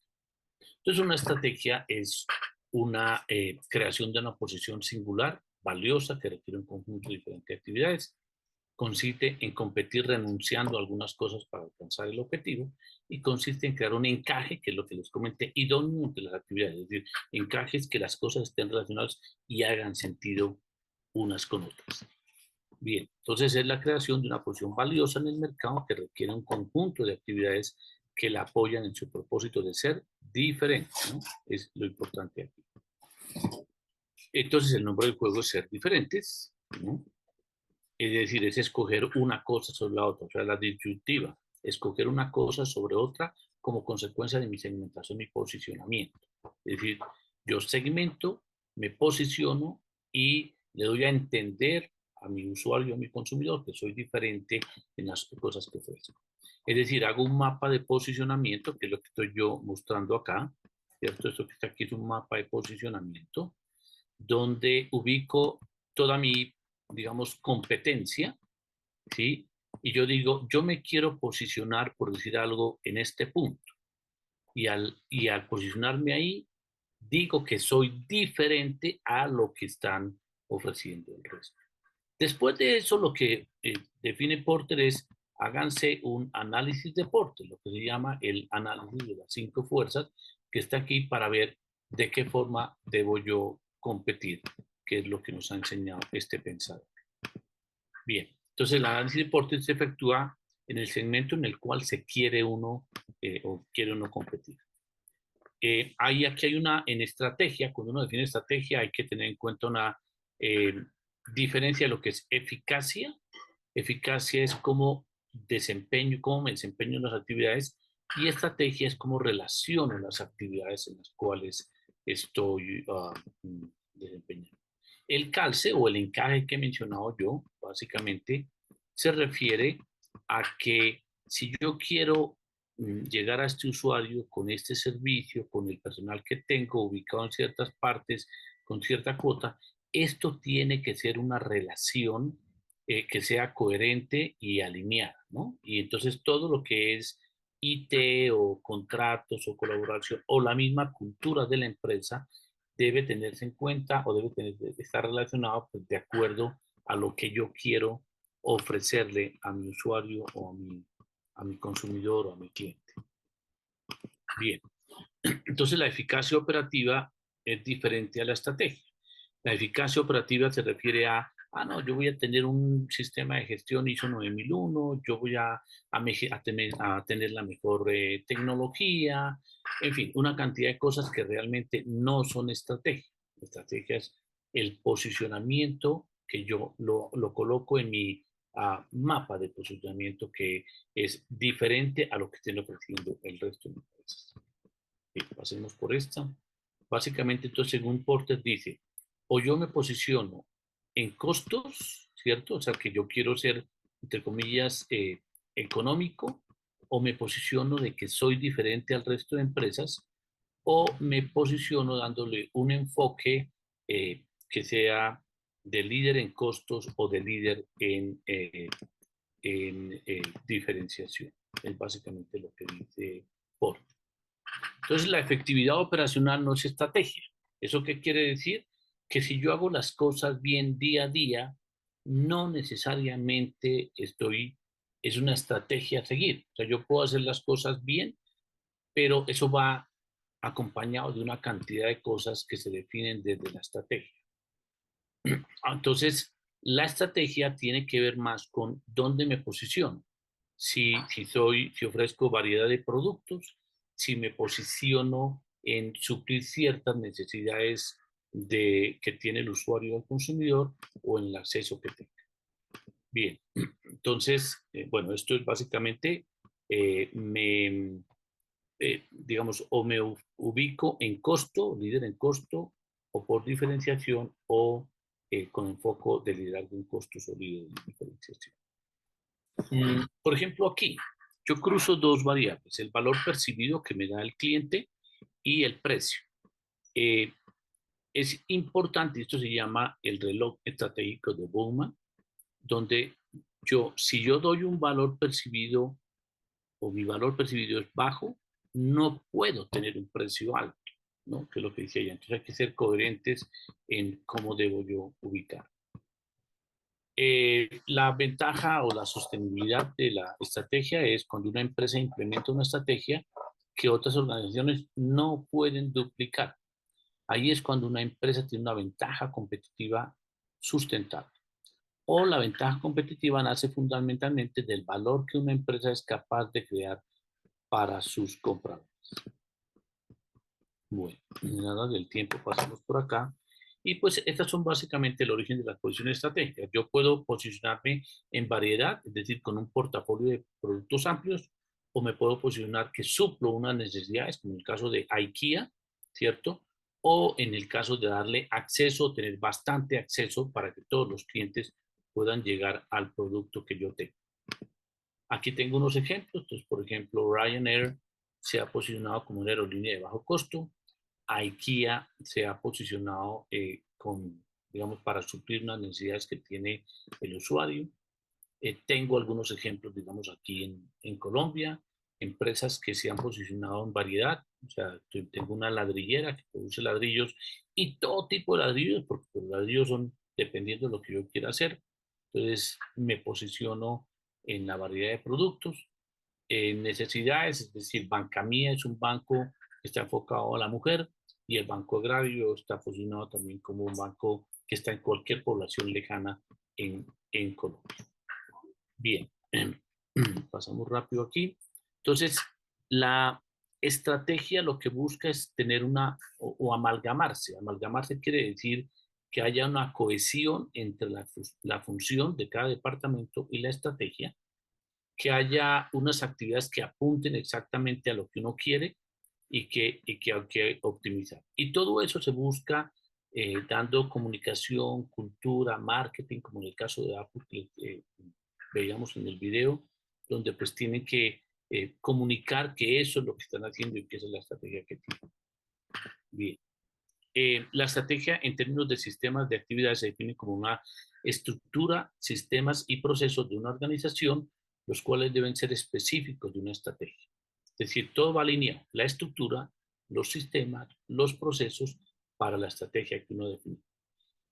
Entonces, una estrategia es una creación de una posición singular, valiosa, que requiere un conjunto de diferentes actividades. Consiste en competir renunciando a algunas cosas para alcanzar el objetivo y consiste en crear un encaje, que es lo que les comenté, idóneo entre las actividades, es decir, encajes que las cosas estén relacionadas y hagan sentido unas con otras. Bien, entonces es la creación de una posición valiosa en el mercado que requiere un conjunto de actividades que la apoyan en su propósito de ser diferente, ¿no? Es lo importante aquí. Entonces el nombre del juego es ser diferentes, ¿no? Es decir, es escoger una cosa sobre la otra, o sea, la disyuntiva, escoger una cosa sobre otra como consecuencia de mi segmentación y posicionamiento. Es decir, yo segmento, me posiciono y le doy a entender a mi usuario, a mi consumidor, que soy diferente en las cosas que ofrezco. Es decir, hago un mapa de posicionamiento, que es lo que estoy yo mostrando acá, ¿cierto? Esto que está aquí es un mapa de posicionamiento, donde ubico toda mi, digamos, competencia, ¿sí? Y yo digo, yo me quiero posicionar, por decir algo, en este punto. Y al posicionarme ahí, digo que soy diferente a lo que están ofreciendo el resto. Después de eso, lo que define Porter es, háganse un análisis de Porter, lo que se llama el análisis de las 5 fuerzas, que está aquí para ver de qué forma debo yo competir, que es lo que nos ha enseñado este pensador. Bien, entonces el análisis de Porter se efectúa en el segmento en el cual se quiere uno o quiere uno competir. Aquí hay en estrategia, cuando uno define estrategia hay que tener en cuenta una diferencia de lo que es eficacia. Eficacia es cómo me desempeño en las actividades y estrategia es cómo relaciono las actividades en las cuales estoy desempeñando. El calce o el encaje que he mencionado yo, básicamente, se refiere a que si yo quiero llegar a este usuario con este servicio, con el personal que tengo ubicado en ciertas partes, con cierta cuota, esto tiene que ser una relación que sea coherente y alineada, ¿no? Y entonces todo lo que es IT o contratos o colaboración o la misma cultura de la empresa debe tenerse en cuenta o debe estar relacionado pues, de acuerdo a lo que yo quiero ofrecerle a mi usuario o a mi consumidor o a mi cliente. Bien, entonces la eficacia operativa es diferente a la estrategia. La eficacia operativa se refiere a, no, yo voy a tener un sistema de gestión ISO 9001, yo voy a tener la mejor tecnología, en fin, una cantidad de cosas que realmente no son estrategia. La estrategia es el posicionamiento que yo lo coloco en mi mapa de posicionamiento que es diferente a lo que estén ofreciendo el resto de empresas. Bien, pasemos por esta. Básicamente, entonces, según Porter dice, o yo me posiciono en costos, ¿cierto? O sea, que yo quiero ser, entre comillas, económico, o me posiciono de que soy diferente al resto de empresas o me posiciono dándole un enfoque que sea de líder en costos o de líder en diferenciación. Es básicamente lo que dice Ford. Entonces, la efectividad operacional no es estrategia. ¿Eso qué quiere decir? Que si yo hago las cosas bien día a día, no necesariamente es una estrategia a seguir. O sea, yo puedo hacer las cosas bien, pero eso va acompañado de una cantidad de cosas que se definen desde la estrategia. Entonces, la estrategia tiene que ver más con dónde me posiciono. Si ofrezco variedad de productos, si me posiciono en suplir ciertas necesidades que tiene el usuario o el consumidor o en el acceso que tenga. Bien, entonces, bueno, esto es básicamente, digamos, o me ubico en costo, líder en costo, o por diferenciación, o con enfoque de liderazgo en costos o líder en diferenciación. Por ejemplo, aquí yo cruzo dos variables, el valor percibido que me da el cliente y el precio. Es importante, esto se llama el reloj estratégico de Bowman, donde si yo doy un valor percibido o mi valor percibido es bajo, no puedo tener un precio alto, ¿no? Que es lo que decía ya. Entonces hay que ser coherentes en cómo debo yo ubicar. La ventaja o la sostenibilidad de la estrategia es cuando una empresa implementa una estrategia que otras organizaciones no pueden duplicar. Ahí es cuando una empresa tiene una ventaja competitiva sustentable. O la ventaja competitiva nace fundamentalmente del valor que una empresa es capaz de crear para sus compradores. Bueno, nada del tiempo, pasamos por acá. Y pues estas son básicamente el origen de las posiciones estratégicas. Yo puedo posicionarme en variedad, es decir, con un portafolio de productos amplios, o me puedo posicionar que suplo unas necesidades, como en el caso de IKEA, ¿cierto? O en el caso de darle acceso, tener bastante acceso para que todos los clientes puedan llegar al producto que yo tengo. Aquí tengo unos ejemplos. Entonces, por ejemplo, Ryanair se ha posicionado como una aerolínea de bajo costo. IKEA se ha posicionado digamos, para suplir unas necesidades que tiene el usuario. Tengo algunos ejemplos, digamos, aquí en Colombia, empresas que se han posicionado en variedad. O sea, tengo una ladrillera que produce ladrillos y todo tipo de ladrillos, porque los ladrillos son dependiendo de lo que yo quiera hacer. Entonces, me posiciono en la variedad de productos. Necesidades, es decir, Banca Mía es un banco que está enfocado a la mujer y el Banco Agrario está posicionado también como un banco que está en cualquier población lejana en Colombia. Bien, pasamos rápido aquí. Entonces, la estrategia lo que busca es tener o amalgamarse. Amalgamarse quiere decir que haya una cohesión entre la función de cada departamento y la estrategia, que haya unas actividades que apunten exactamente a lo que uno quiere y que hay que optimizar. Y todo eso se busca dando comunicación, cultura, marketing, como en el caso de Apple que veíamos en el video, donde pues tienen que comunicar que eso es lo que están haciendo y que esa es la estrategia que tienen. Bien. La estrategia en términos de sistemas de actividades se define como una estructura, sistemas y procesos de una organización, los cuales deben ser específicos de una estrategia. Es decir, todo va alineado, la estructura, los sistemas, los procesos para la estrategia que uno define.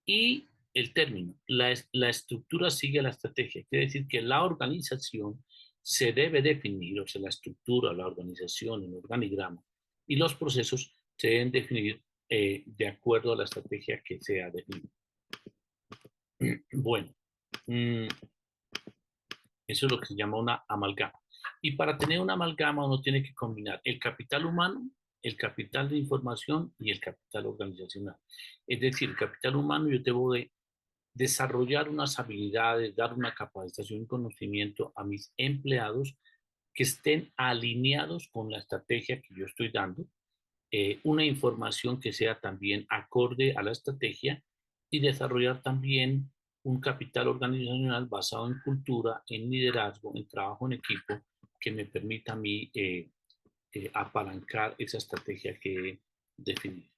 Y el término, la estructura sigue a la estrategia, quiere decir que la organización se debe definir, o sea, la estructura, la organización, el organigrama y los procesos se deben definir de acuerdo a la estrategia que se ha definido. Bueno, eso es lo que se llama una amalgama. Y para tener una amalgama uno tiene que combinar el capital humano, el capital de información y el capital organizacional. Es decir, el capital humano yo debo de desarrollar unas habilidades, dar una capacitación y conocimiento a mis empleados que estén alineados con la estrategia que yo estoy dando, una información que sea también acorde a la estrategia y desarrollar también un capital organizacional basado en cultura, en liderazgo, en trabajo en equipo, que me permita a mí apalancar esa estrategia que he definido.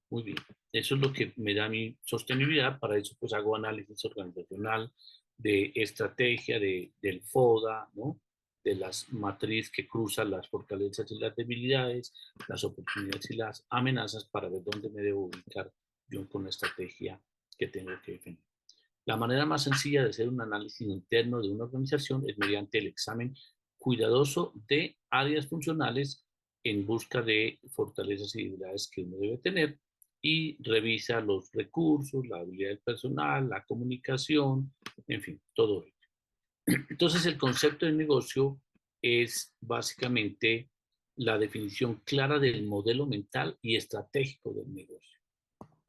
Muy bien, eso es lo que me da mi sostenibilidad. Para eso pues hago análisis organizacional de estrategia, del FODA, ¿no? De las matrices que cruzan las fortalezas y las debilidades, las oportunidades y las amenazas, para ver dónde me debo ubicar yo con la estrategia que tengo que defender. La manera más sencilla de hacer un análisis interno de una organización es mediante el examen cuidadoso de áreas funcionales en busca de fortalezas y debilidades que uno debe tener, y revisa los recursos, la habilidad del personal, la comunicación, en fin, todo ello. Entonces, el concepto de negocio es básicamente la definición clara del modelo mental y estratégico del negocio.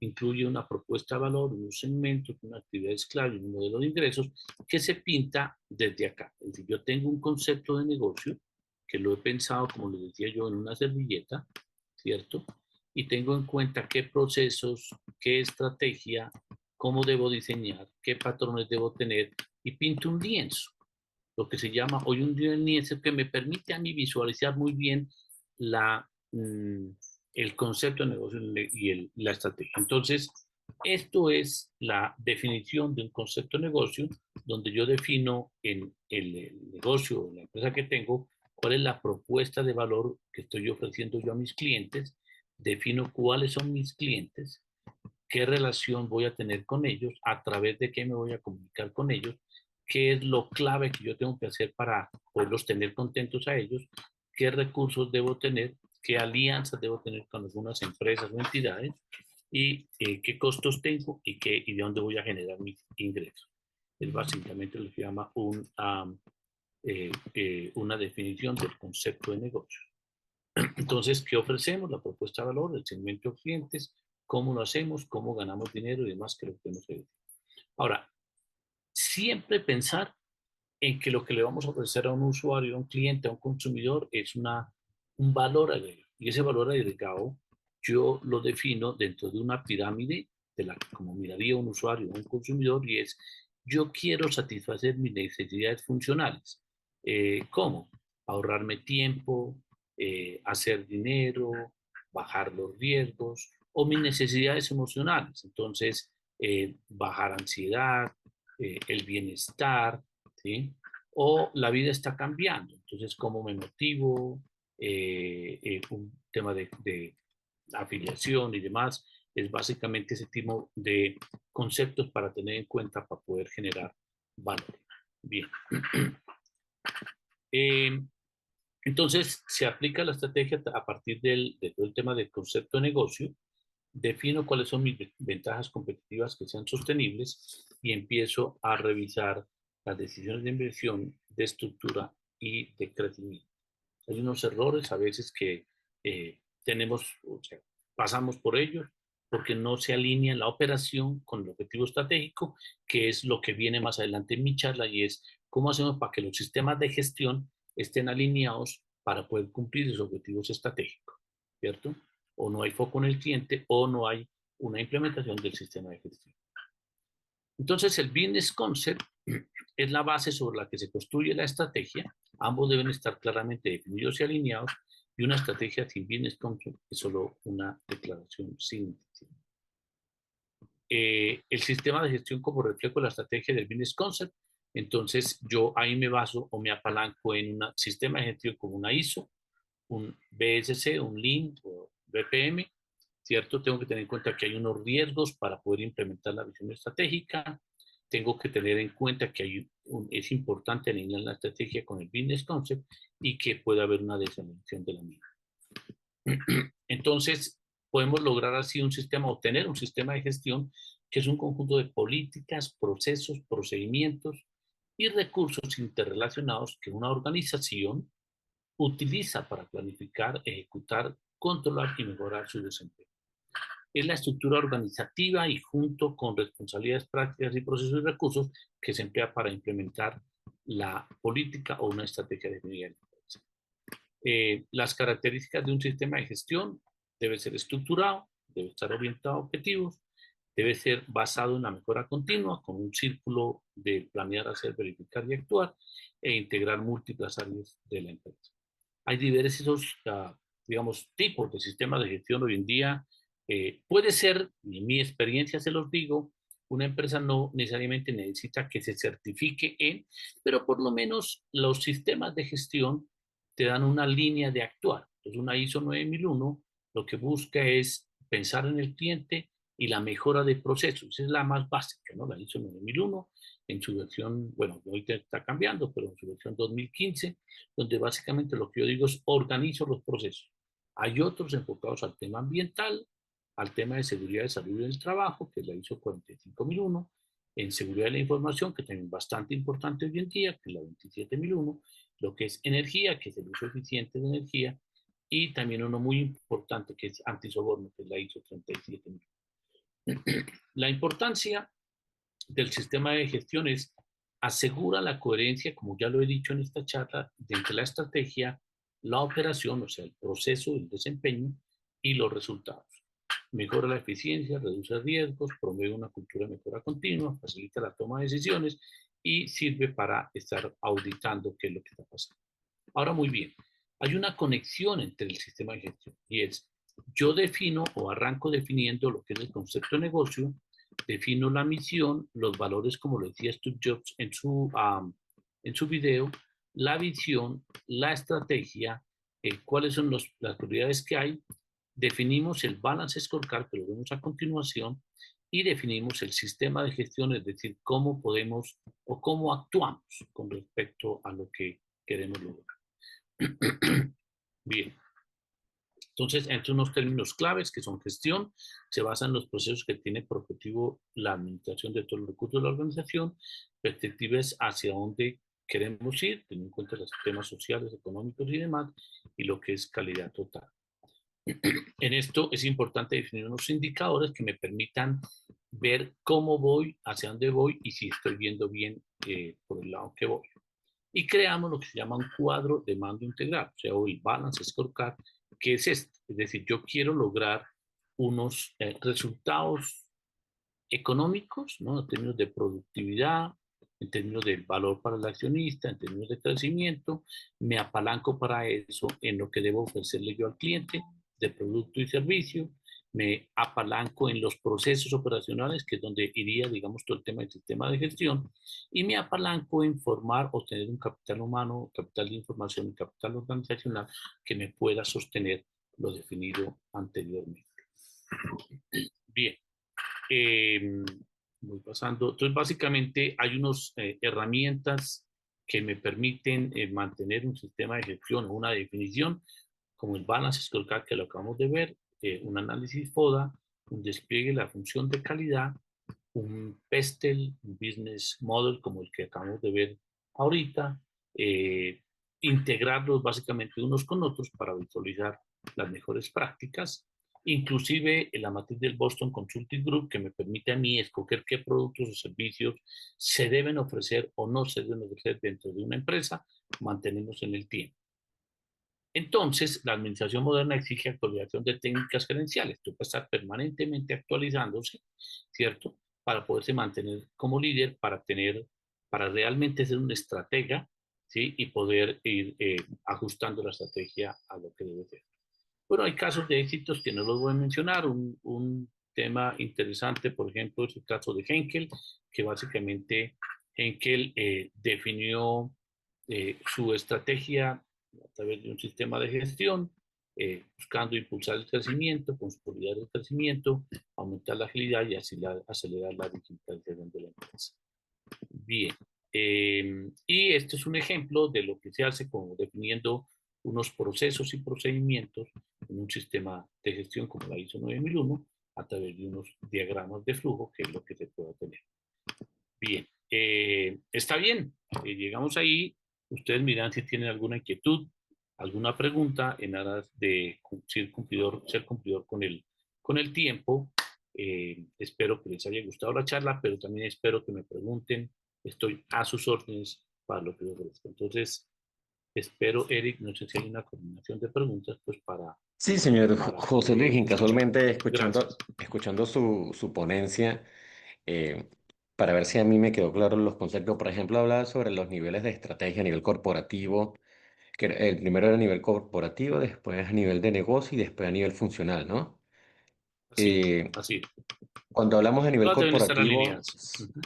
Incluye una propuesta de valor, unos segmentos, una actividad clave y un modelo de ingresos que se pinta desde acá. Es decir, yo tengo un concepto de negocio que lo he pensado, como les decía yo, en una servilleta, ¿cierto? Y tengo en cuenta qué procesos, qué estrategia, cómo debo diseñar, qué patrones debo tener, y pinto un lienzo, lo que se llama hoy un lienzo, que me permite a mí visualizar muy bien la, el concepto de negocio y la estrategia. Entonces, esto es la definición de un concepto de negocio, donde yo defino en el negocio, en la empresa que tengo, cuál es la propuesta de valor que estoy ofreciendo yo a mis clientes, defino cuáles son mis clientes, qué relación voy a tener con ellos, a través de qué me voy a comunicar con ellos, qué es lo clave que yo tengo que hacer para poderlos tener contentos a ellos, qué recursos debo tener, qué alianzas debo tener con algunas empresas o entidades, y qué costos tengo y de dónde voy a generar mis ingresos. Es básicamente lo que llama una definición del concepto de negocio. Entonces, ¿qué ofrecemos? La propuesta de valor, el segmento de clientes, cómo lo hacemos, cómo ganamos dinero y demás, que lo tenemos que ver. Ahora, siempre pensar en que lo que le vamos a ofrecer a un usuario, a un cliente, a un consumidor, es un valor agregado. Y ese valor agregado yo lo defino dentro de una pirámide de la que como miraría un usuario o un consumidor, y es: yo quiero satisfacer mis necesidades funcionales. ¿Cómo? Ahorrarme tiempo, hacer dinero, bajar los riesgos, o mis necesidades emocionales. Entonces, bajar ansiedad, el bienestar, ¿sí? O la vida está cambiando, entonces cómo me motivo, un tema de afiliación y demás. Es básicamente ese tipo de conceptos para tener en cuenta para poder generar valor. Bien. Entonces, se aplica la estrategia a partir de todo el tema del concepto de negocio. Defino cuáles son mis ventajas competitivas que sean sostenibles, y empiezo a revisar las decisiones de inversión, de estructura y de crecimiento. Hay unos errores a veces que tenemos, o sea, pasamos por ellos porque no se alinea la operación con el objetivo estratégico, que es lo que viene más adelante en mi charla, y es cómo hacemos para que los sistemas de gestión estén alineados para poder cumplir esos objetivos estratégicos, ¿cierto? O no hay foco en el cliente, o no hay una implementación del sistema de gestión. Entonces, el business concept es la base sobre la que se construye la estrategia. Ambos deben estar claramente definidos y alineados, y una estrategia sin business concept es solo una declaración sin intención. El sistema de gestión como reflejo de la estrategia del business concept. Entonces, yo ahí me baso o me apalanco en un sistema de gestión como una ISO, un BSC, un Lean o BPM, ¿cierto? Tengo que tener en cuenta que hay unos riesgos para poder implementar la visión estratégica. Tengo que tener en cuenta que es importante alinear la estrategia con el business concept, y que puede haber una desalineación de la misma. Entonces, podemos lograr así obtener un sistema de gestión que es un conjunto de políticas, procesos, procedimientos y recursos interrelacionados que una organización utiliza para planificar, ejecutar, controlar y mejorar su desempeño. Es la estructura organizativa, y junto con responsabilidades prácticas y procesos y recursos, que se emplea para implementar la política o una estrategia definida en la empresa. Las características de un sistema de gestión: debe ser estructurado, debe estar orientado a objetivos, debe ser basado en la mejora continua, con un círculo de planear, hacer, verificar y actuar, e integrar múltiples áreas de la empresa. Hay diversos, digamos, tipos de sistemas de gestión hoy en día. Puede ser, en mi experiencia se los digo, una empresa no necesariamente necesita que se certifique en, pero por lo menos los sistemas de gestión te dan una línea de actuar. Entonces, una ISO 9001 lo que busca es pensar en el cliente y la mejora de procesos. Esa es la más básica, ¿no? La ISO 9001 en su versión, bueno, ahorita está cambiando, pero en su versión 2015, donde básicamente lo que yo digo es organizo los procesos. Hay otros enfocados al tema ambiental, al tema de seguridad de salud del trabajo, que es la ISO 45001, en seguridad de la información, que también es bastante importante hoy en día, que es la 27001, lo que es energía, que es el uso eficiente de energía, y también uno muy importante que es antisoborno, que es la ISO 37000. La importancia del sistema de gestión es asegura la coherencia, como ya lo he dicho en esta charla, entre la estrategia, la operación, o sea, el proceso, el desempeño y los resultados. Mejora la eficiencia, reduce riesgos, promueve una cultura de mejora continua, facilita la toma de decisiones y sirve para estar auditando qué es lo que está pasando. Ahora, muy bien, hay una conexión entre el sistema de gestión y es, yo defino o arranco definiendo lo que es el concepto de negocio, defino la misión, los valores, como lo decía Steve Jobs en su video, la visión, la estrategia, cuáles son las prioridades que hay, definimos el balance scorecard, que lo vemos a continuación, y definimos el sistema de gestión, es decir, cómo podemos o cómo actuamos con respecto a lo que queremos lograr. Bien. Entonces, entre unos términos claves que son gestión, se basan en los procesos que tiene por objetivo la administración de todos los recursos de la organización, perspectivas hacia dónde queremos ir, teniendo en cuenta los temas sociales, económicos y demás, y lo que es calidad total. En esto es importante definir unos indicadores que me permitan ver cómo voy, hacia dónde voy y si estoy viendo bien por el lado que voy. Y creamos lo que se llama un cuadro de mando integral, o sea, o el balance scorecard, que es este. Es decir, yo quiero lograr unos resultados económicos, ¿no? En términos de productividad, en términos del valor para el accionista, en términos de crecimiento, me apalanco para eso en lo que debo ofrecerle yo al cliente de producto y servicio, me apalanco en los procesos operacionales, que es donde iría, digamos, todo el tema del sistema de gestión, y me apalanco en formar o tener un capital humano, capital de información y capital organizacional que me pueda sostener lo definido anteriormente. Bien. Voy pasando. Entonces, básicamente hay unas herramientas que me permiten mantener un sistema de gestión o una definición, como el balance scorecard que lo acabamos de ver, un análisis FODA, un despliegue de la función de calidad, un PESTEL, un business model como el que acabamos de ver ahorita, integrarlos básicamente unos con otros para visualizar las mejores prácticas, inclusive en la matriz del Boston Consulting Group, que me permite a mí escoger qué productos o servicios se deben ofrecer o no se deben ofrecer dentro de una empresa, mantenemos en el tiempo. Entonces, la administración moderna exige actualización de técnicas gerenciales. Tú puedes estar permanentemente actualizándose, ¿cierto? Para poderse mantener como líder, para realmente ser un estratega, ¿sí? Y poder ir ajustando la estrategia a lo que debe ser. Bueno, hay casos de éxitos que no los voy a mencionar. Un tema interesante, por ejemplo, es el caso de Henkel, que básicamente Henkel definió su estrategia a través de un sistema de gestión, buscando impulsar el crecimiento, consolidar el crecimiento, aumentar la agilidad y acelerar la digitalización de la empresa. Bien, y este es un ejemplo de lo que se hace como definiendo unos procesos y procedimientos en un sistema de gestión como la ISO 9001 a través de unos diagramas de flujo, que es lo que se puede tener. Bien, está bien, llegamos ahí. Ustedes miran si tienen alguna inquietud, alguna pregunta en aras de ser cumplidor con el tiempo. Espero que les haya gustado la charla, pero también espero que me pregunten. Estoy a sus órdenes para lo que les ofrezco. Entonces, espero, Eric, no sé si hay una combinación de preguntas, pues para... Sí, señor José Luis, y casualmente Gracias. escuchando su ponencia, para ver si a mí me quedó claro los conceptos, por ejemplo, hablaba sobre los niveles de estrategia a nivel corporativo, el primero era a nivel corporativo, después a nivel de negocio y después a nivel funcional, ¿no? Así, Eh, así. Cuando hablamos a nivel Todas deben estar corporativo, alineadas. Ujú.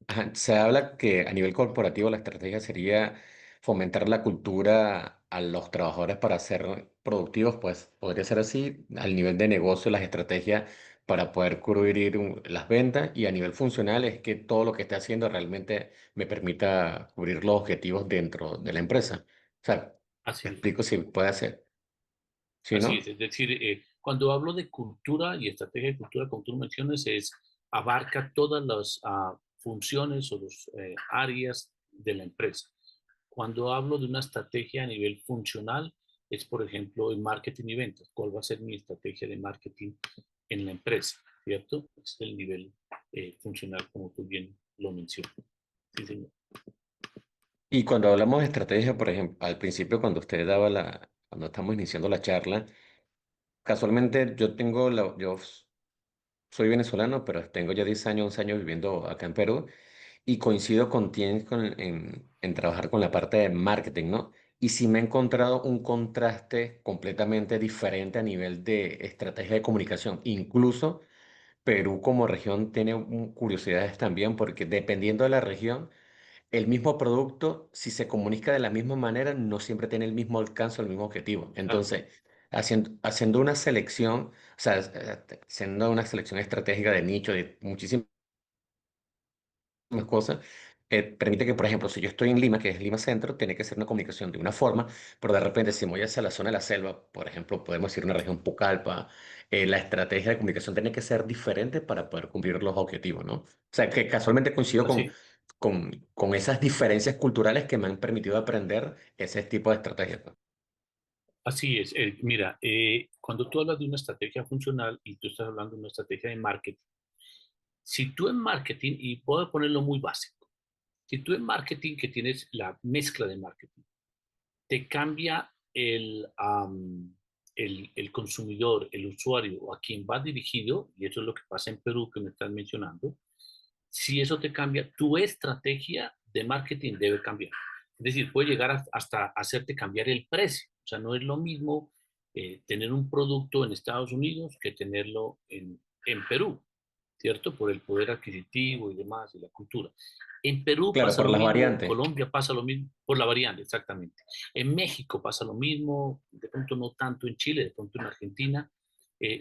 ajá, se habla que a nivel corporativo la estrategia sería fomentar la cultura a los trabajadores para ser productivos, pues podría ser así, al nivel de negocio, las estrategias para poder cubrir las ventas y a nivel funcional es que todo lo que esté haciendo realmente me permita cubrir los objetivos dentro de la empresa. O sea, Así me es. explico si puede hacer, ¿sí, Así no? es decir, cuando hablo de cultura y estrategia de cultura, como tú mencionas, abarca todas las funciones o las áreas de la empresa. Cuando hablo de una estrategia a nivel funcional, es por ejemplo en marketing y ventas. ¿Cuál va a ser mi estrategia de marketing en la empresa? ¿Cierto? Es el nivel funcional, como tú bien lo mencionas. Sí, señor. Y cuando hablamos de estrategia, por ejemplo, al principio cuando estamos iniciando la charla, casualmente yo soy venezolano, pero tengo ya 10 años, 11 años viviendo acá en Perú y coincido en trabajar con la parte de marketing, ¿no? Y sí me he encontrado un contraste completamente diferente a nivel de estrategia de comunicación. Incluso Perú como región tiene curiosidades también porque dependiendo de la región, el mismo producto, si se comunica de la misma manera, no siempre tiene el mismo alcance o el mismo objetivo. Claro, Entonces, haciendo una selección, o sea, haciendo una selección estratégica de nicho, de muchísimas cosas, permite que, por ejemplo, si yo estoy en Lima, que es Lima Centro, tiene que ser una comunicación de una forma, pero de repente si me voy hacia la zona de la selva, por ejemplo, podemos decir una región Pucallpa, la estrategia de comunicación tiene que ser diferente para poder cumplir los objetivos, ¿no? O sea, que casualmente coincido así. con esas diferencias culturales que me han permitido aprender ese tipo de estrategias, pues. Así es. Mira, cuando tú hablas de una estrategia funcional y tú estás hablando de una estrategia de marketing, si tú en marketing, y puedo ponerlo muy básico, si tú en marketing que tienes la mezcla de marketing, te cambia el consumidor, el usuario o a quien va dirigido, y eso es lo que pasa en Perú que me estás mencionando, si eso te cambia, tu estrategia de marketing debe cambiar. Es decir, puede llegar hasta hacerte cambiar el precio. O sea, no es lo mismo tener un producto en Estados Unidos que tenerlo en Perú, ¿cierto? Por el poder adquisitivo y demás, y la cultura. En Perú Claro, pasa por lo las mismo, variantes. Colombia pasa lo mismo, por la variante, exactamente. En México pasa lo mismo, de pronto no tanto en Chile, de pronto en Argentina.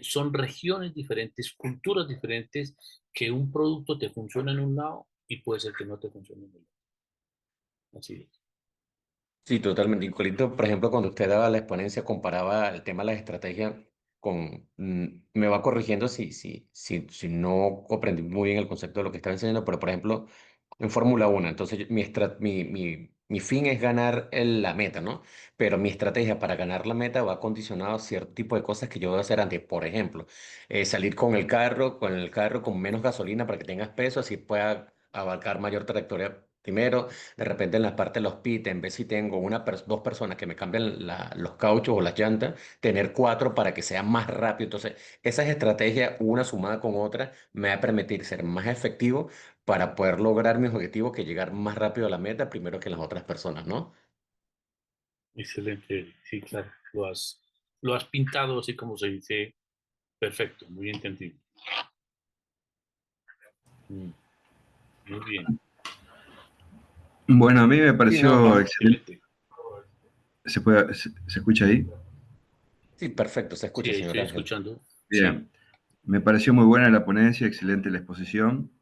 Son regiones diferentes, culturas diferentes, que un producto te funciona en un lado y puede ser que no te funcione en el otro. Así es. Sí, totalmente. Igualito, por ejemplo, cuando usted daba la exponencia, comparaba el tema de las estrategias me va corrigiendo si no comprendí muy bien el concepto de lo que estaba enseñando, pero por ejemplo, en Fórmula 1, entonces mi fin es ganar la meta, ¿no? Pero mi estrategia para ganar la meta va condicionado a cierto tipo de cosas que yo voy a hacer antes. Por ejemplo, salir con el carro con menos gasolina para que tengas peso, así pueda abarcar mayor trayectoria primero. De repente en la parte de los pits, en vez si tengo dos personas que me cambian los cauchos o las llantas, tener cuatro para que sea más rápido. Entonces, esas estrategias, una sumada con otra, me va a permitir ser más efectivo para poder lograr mis objetivos que llegar más rápido a la meta primero que las otras personas, ¿no? Excelente, sí, claro. Lo has pintado así como se dice, perfecto, muy entendido. Mm, muy bien. Bueno, a mí me Sí, no, pareció excelente. Excelente. ¿Se escucha ahí? sí, perfecto, se Sí, escucha, ahí señor estoy Ángel. escuchando. Sí, Bien. Me pareció muy buena la ponencia, excelente la exposición,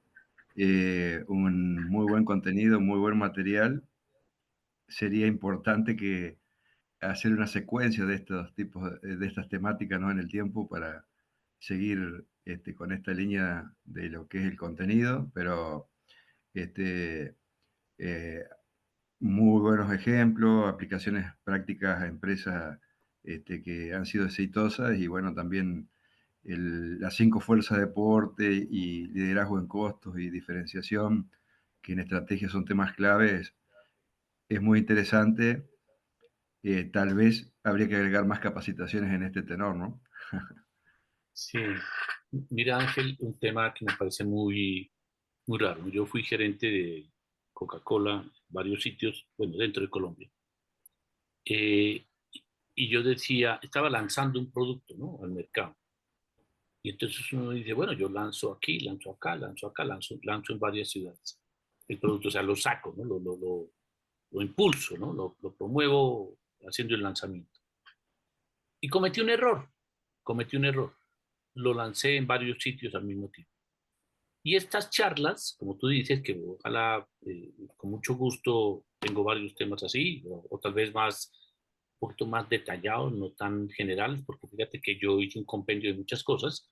un muy buen contenido, muy buen material. Sería importante que hacer una secuencia de estos tipos, de estas temáticas, ¿no? En el tiempo para seguir con esta línea de lo que es el contenido, pero este, eh, muy buenos ejemplos, aplicaciones prácticas a empresas que han sido exitosas y bueno, también las 5 fuerzas de deporte y liderazgo en costos y diferenciación, que en estrategia son temas claves, es muy interesante. Tal vez habría que agregar más capacitaciones en este tenor, ¿no? sí. Mira, Ángel, un tema que me parece muy, muy raro. Yo fui gerente de Coca-Cola en varios sitios, bueno, dentro de Colombia. eh, y yo decía, estaba lanzando un producto, ¿no?, al mercado. Y entonces uno dice, bueno, yo lanzo aquí, lanzo acá, lanzo acá, lanzo en varias ciudades el producto, o sea, lo saco, ¿no? Lo impulso, ¿no? Lo promuevo haciendo el lanzamiento. Y cometí un error. Lo lancé en varios sitios al mismo tiempo. Y estas charlas, como tú dices, que ojalá con mucho gusto tengo varios temas así, o tal vez más, un poquito más detallados, no tan generales, porque fíjate que yo hice un compendio de muchas cosas.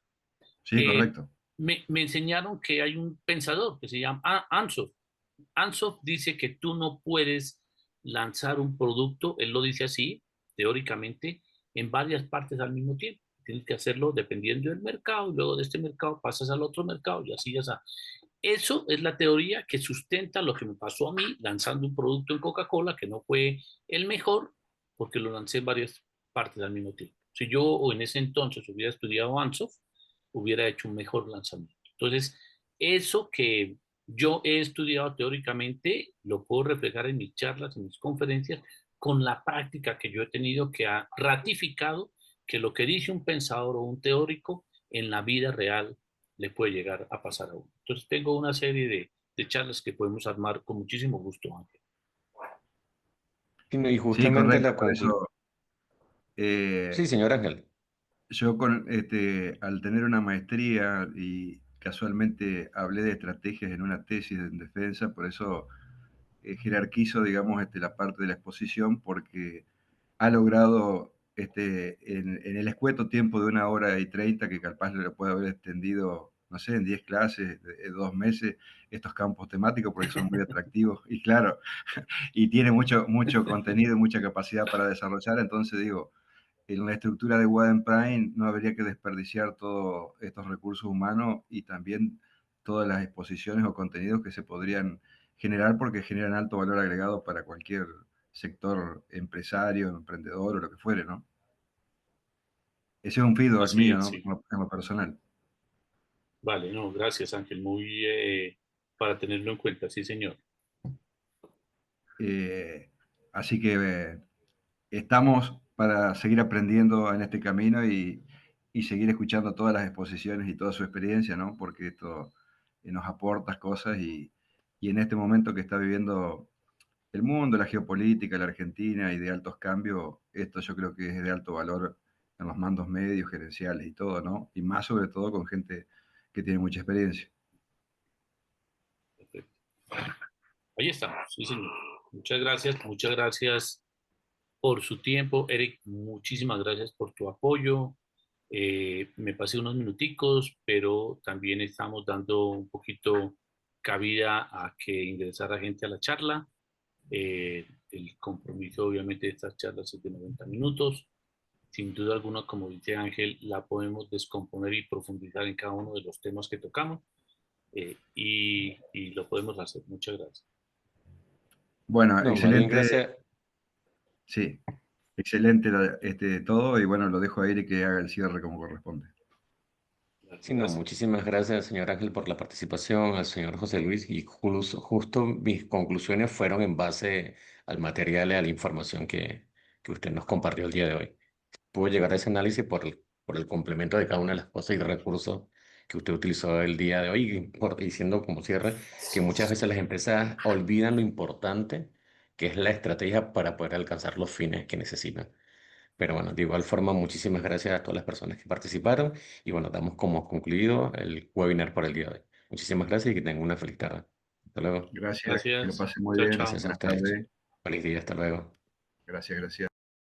Sí, Eh, correcto. me enseñaron que hay un pensador que se llama Ansoff. Ansoff dice que tú no puedes lanzar un producto, él lo dice así, teóricamente, en varias partes al mismo tiempo. Tienes que hacerlo dependiendo del mercado, y luego de este mercado pasas al otro mercado y así ya está. Eso es la teoría que sustenta lo que me pasó a mí lanzando un producto en Coca-Cola que no fue el mejor porque lo lancé en varias partes al mismo tiempo. Si yo o en ese entonces hubiera estudiado Ansoff, hubiera hecho un mejor lanzamiento. Entonces, eso que yo he estudiado teóricamente lo puedo reflejar en mis charlas, en mis conferencias, con la práctica que yo he tenido que ha ratificado que lo que dice un pensador o un teórico en la vida real le puede llegar a pasar a uno. Entonces tengo una serie de charlas que podemos armar con muchísimo gusto, Ángel. Y Sí, justamente correcto. la Por conclusión. eso, Sí, eh, señor Ángel. yo al tener una maestría y casualmente hablé de estrategias en una tesis en defensa, por eso jerarquizo, digamos, la parte de la exposición, porque ha logrado en el escueto tiempo de 1 hora y 30, que capaz lo puede haber extendido, no sé, en 10 clases, de 2 meses, estos campos temáticos, porque son muy atractivos. Y claro, y tiene mucho contenido y mucha capacidad para desarrollar. Entonces digo, en la estructura de Waden Prime no habría que desperdiciar todos estos recursos humanos y también todas las exposiciones o contenidos que se podrían generar, porque generan alto valor agregado para cualquier sector empresario, emprendedor o lo que fuere, ¿no? Ese es un feedback Así mío, es, ¿no? sí. En lo personal. Vale, no, gracias, Ángel. Muy para tenerlo en cuenta, sí, señor. Eh, Así que estamos para seguir aprendiendo en este camino y seguir escuchando todas las exposiciones y toda su experiencia, ¿no? Porque esto nos aporta cosas y en este momento que está viviendo el mundo, la geopolítica, la Argentina y de altos cambios, esto yo creo que es de alto valor en los mandos medios, gerenciales y todo, ¿no? Y más sobre todo con gente que tiene mucha experiencia. Perfecto. Ahí estamos, sí, señor. Muchas gracias por su tiempo. Eric, muchísimas gracias por tu apoyo. Me pasé unos minuticos, pero también estamos dando un poquito cabida a que ingresara gente a la charla. El compromiso, obviamente, de estas charlas es de 90 minutos. Sin duda alguna, como dice Ángel, la podemos descomponer y profundizar en cada uno de los temas que tocamos y lo podemos hacer. Muchas gracias. Bueno, No, más bien excelente, gracias. sí, excelente todo y bueno, lo dejo a Eric que haga el cierre como corresponde. Sí, no, Gracias. muchísimas gracias, señor Ángel, por la participación, al señor José Luis, y justo mis conclusiones fueron en base al material y a la información que usted nos compartió el día de hoy. Pude llegar a ese análisis por el complemento de cada una de las cosas y recursos que usted utilizó el día de hoy, y diciendo como cierre que muchas veces las empresas olvidan lo importante que es la estrategia para poder alcanzar los fines que necesitan. Pero bueno, de igual forma, muchísimas gracias a todas las personas que participaron y bueno, damos como concluido el webinar por el día de hoy. Muchísimas gracias y que tengan una feliz tarde. Hasta luego. Gracias, que lo Gracias. pasen muy Chao, bien. chao. Gracias a Buenas ustedes. tardes. Feliz día, hasta luego. Gracias.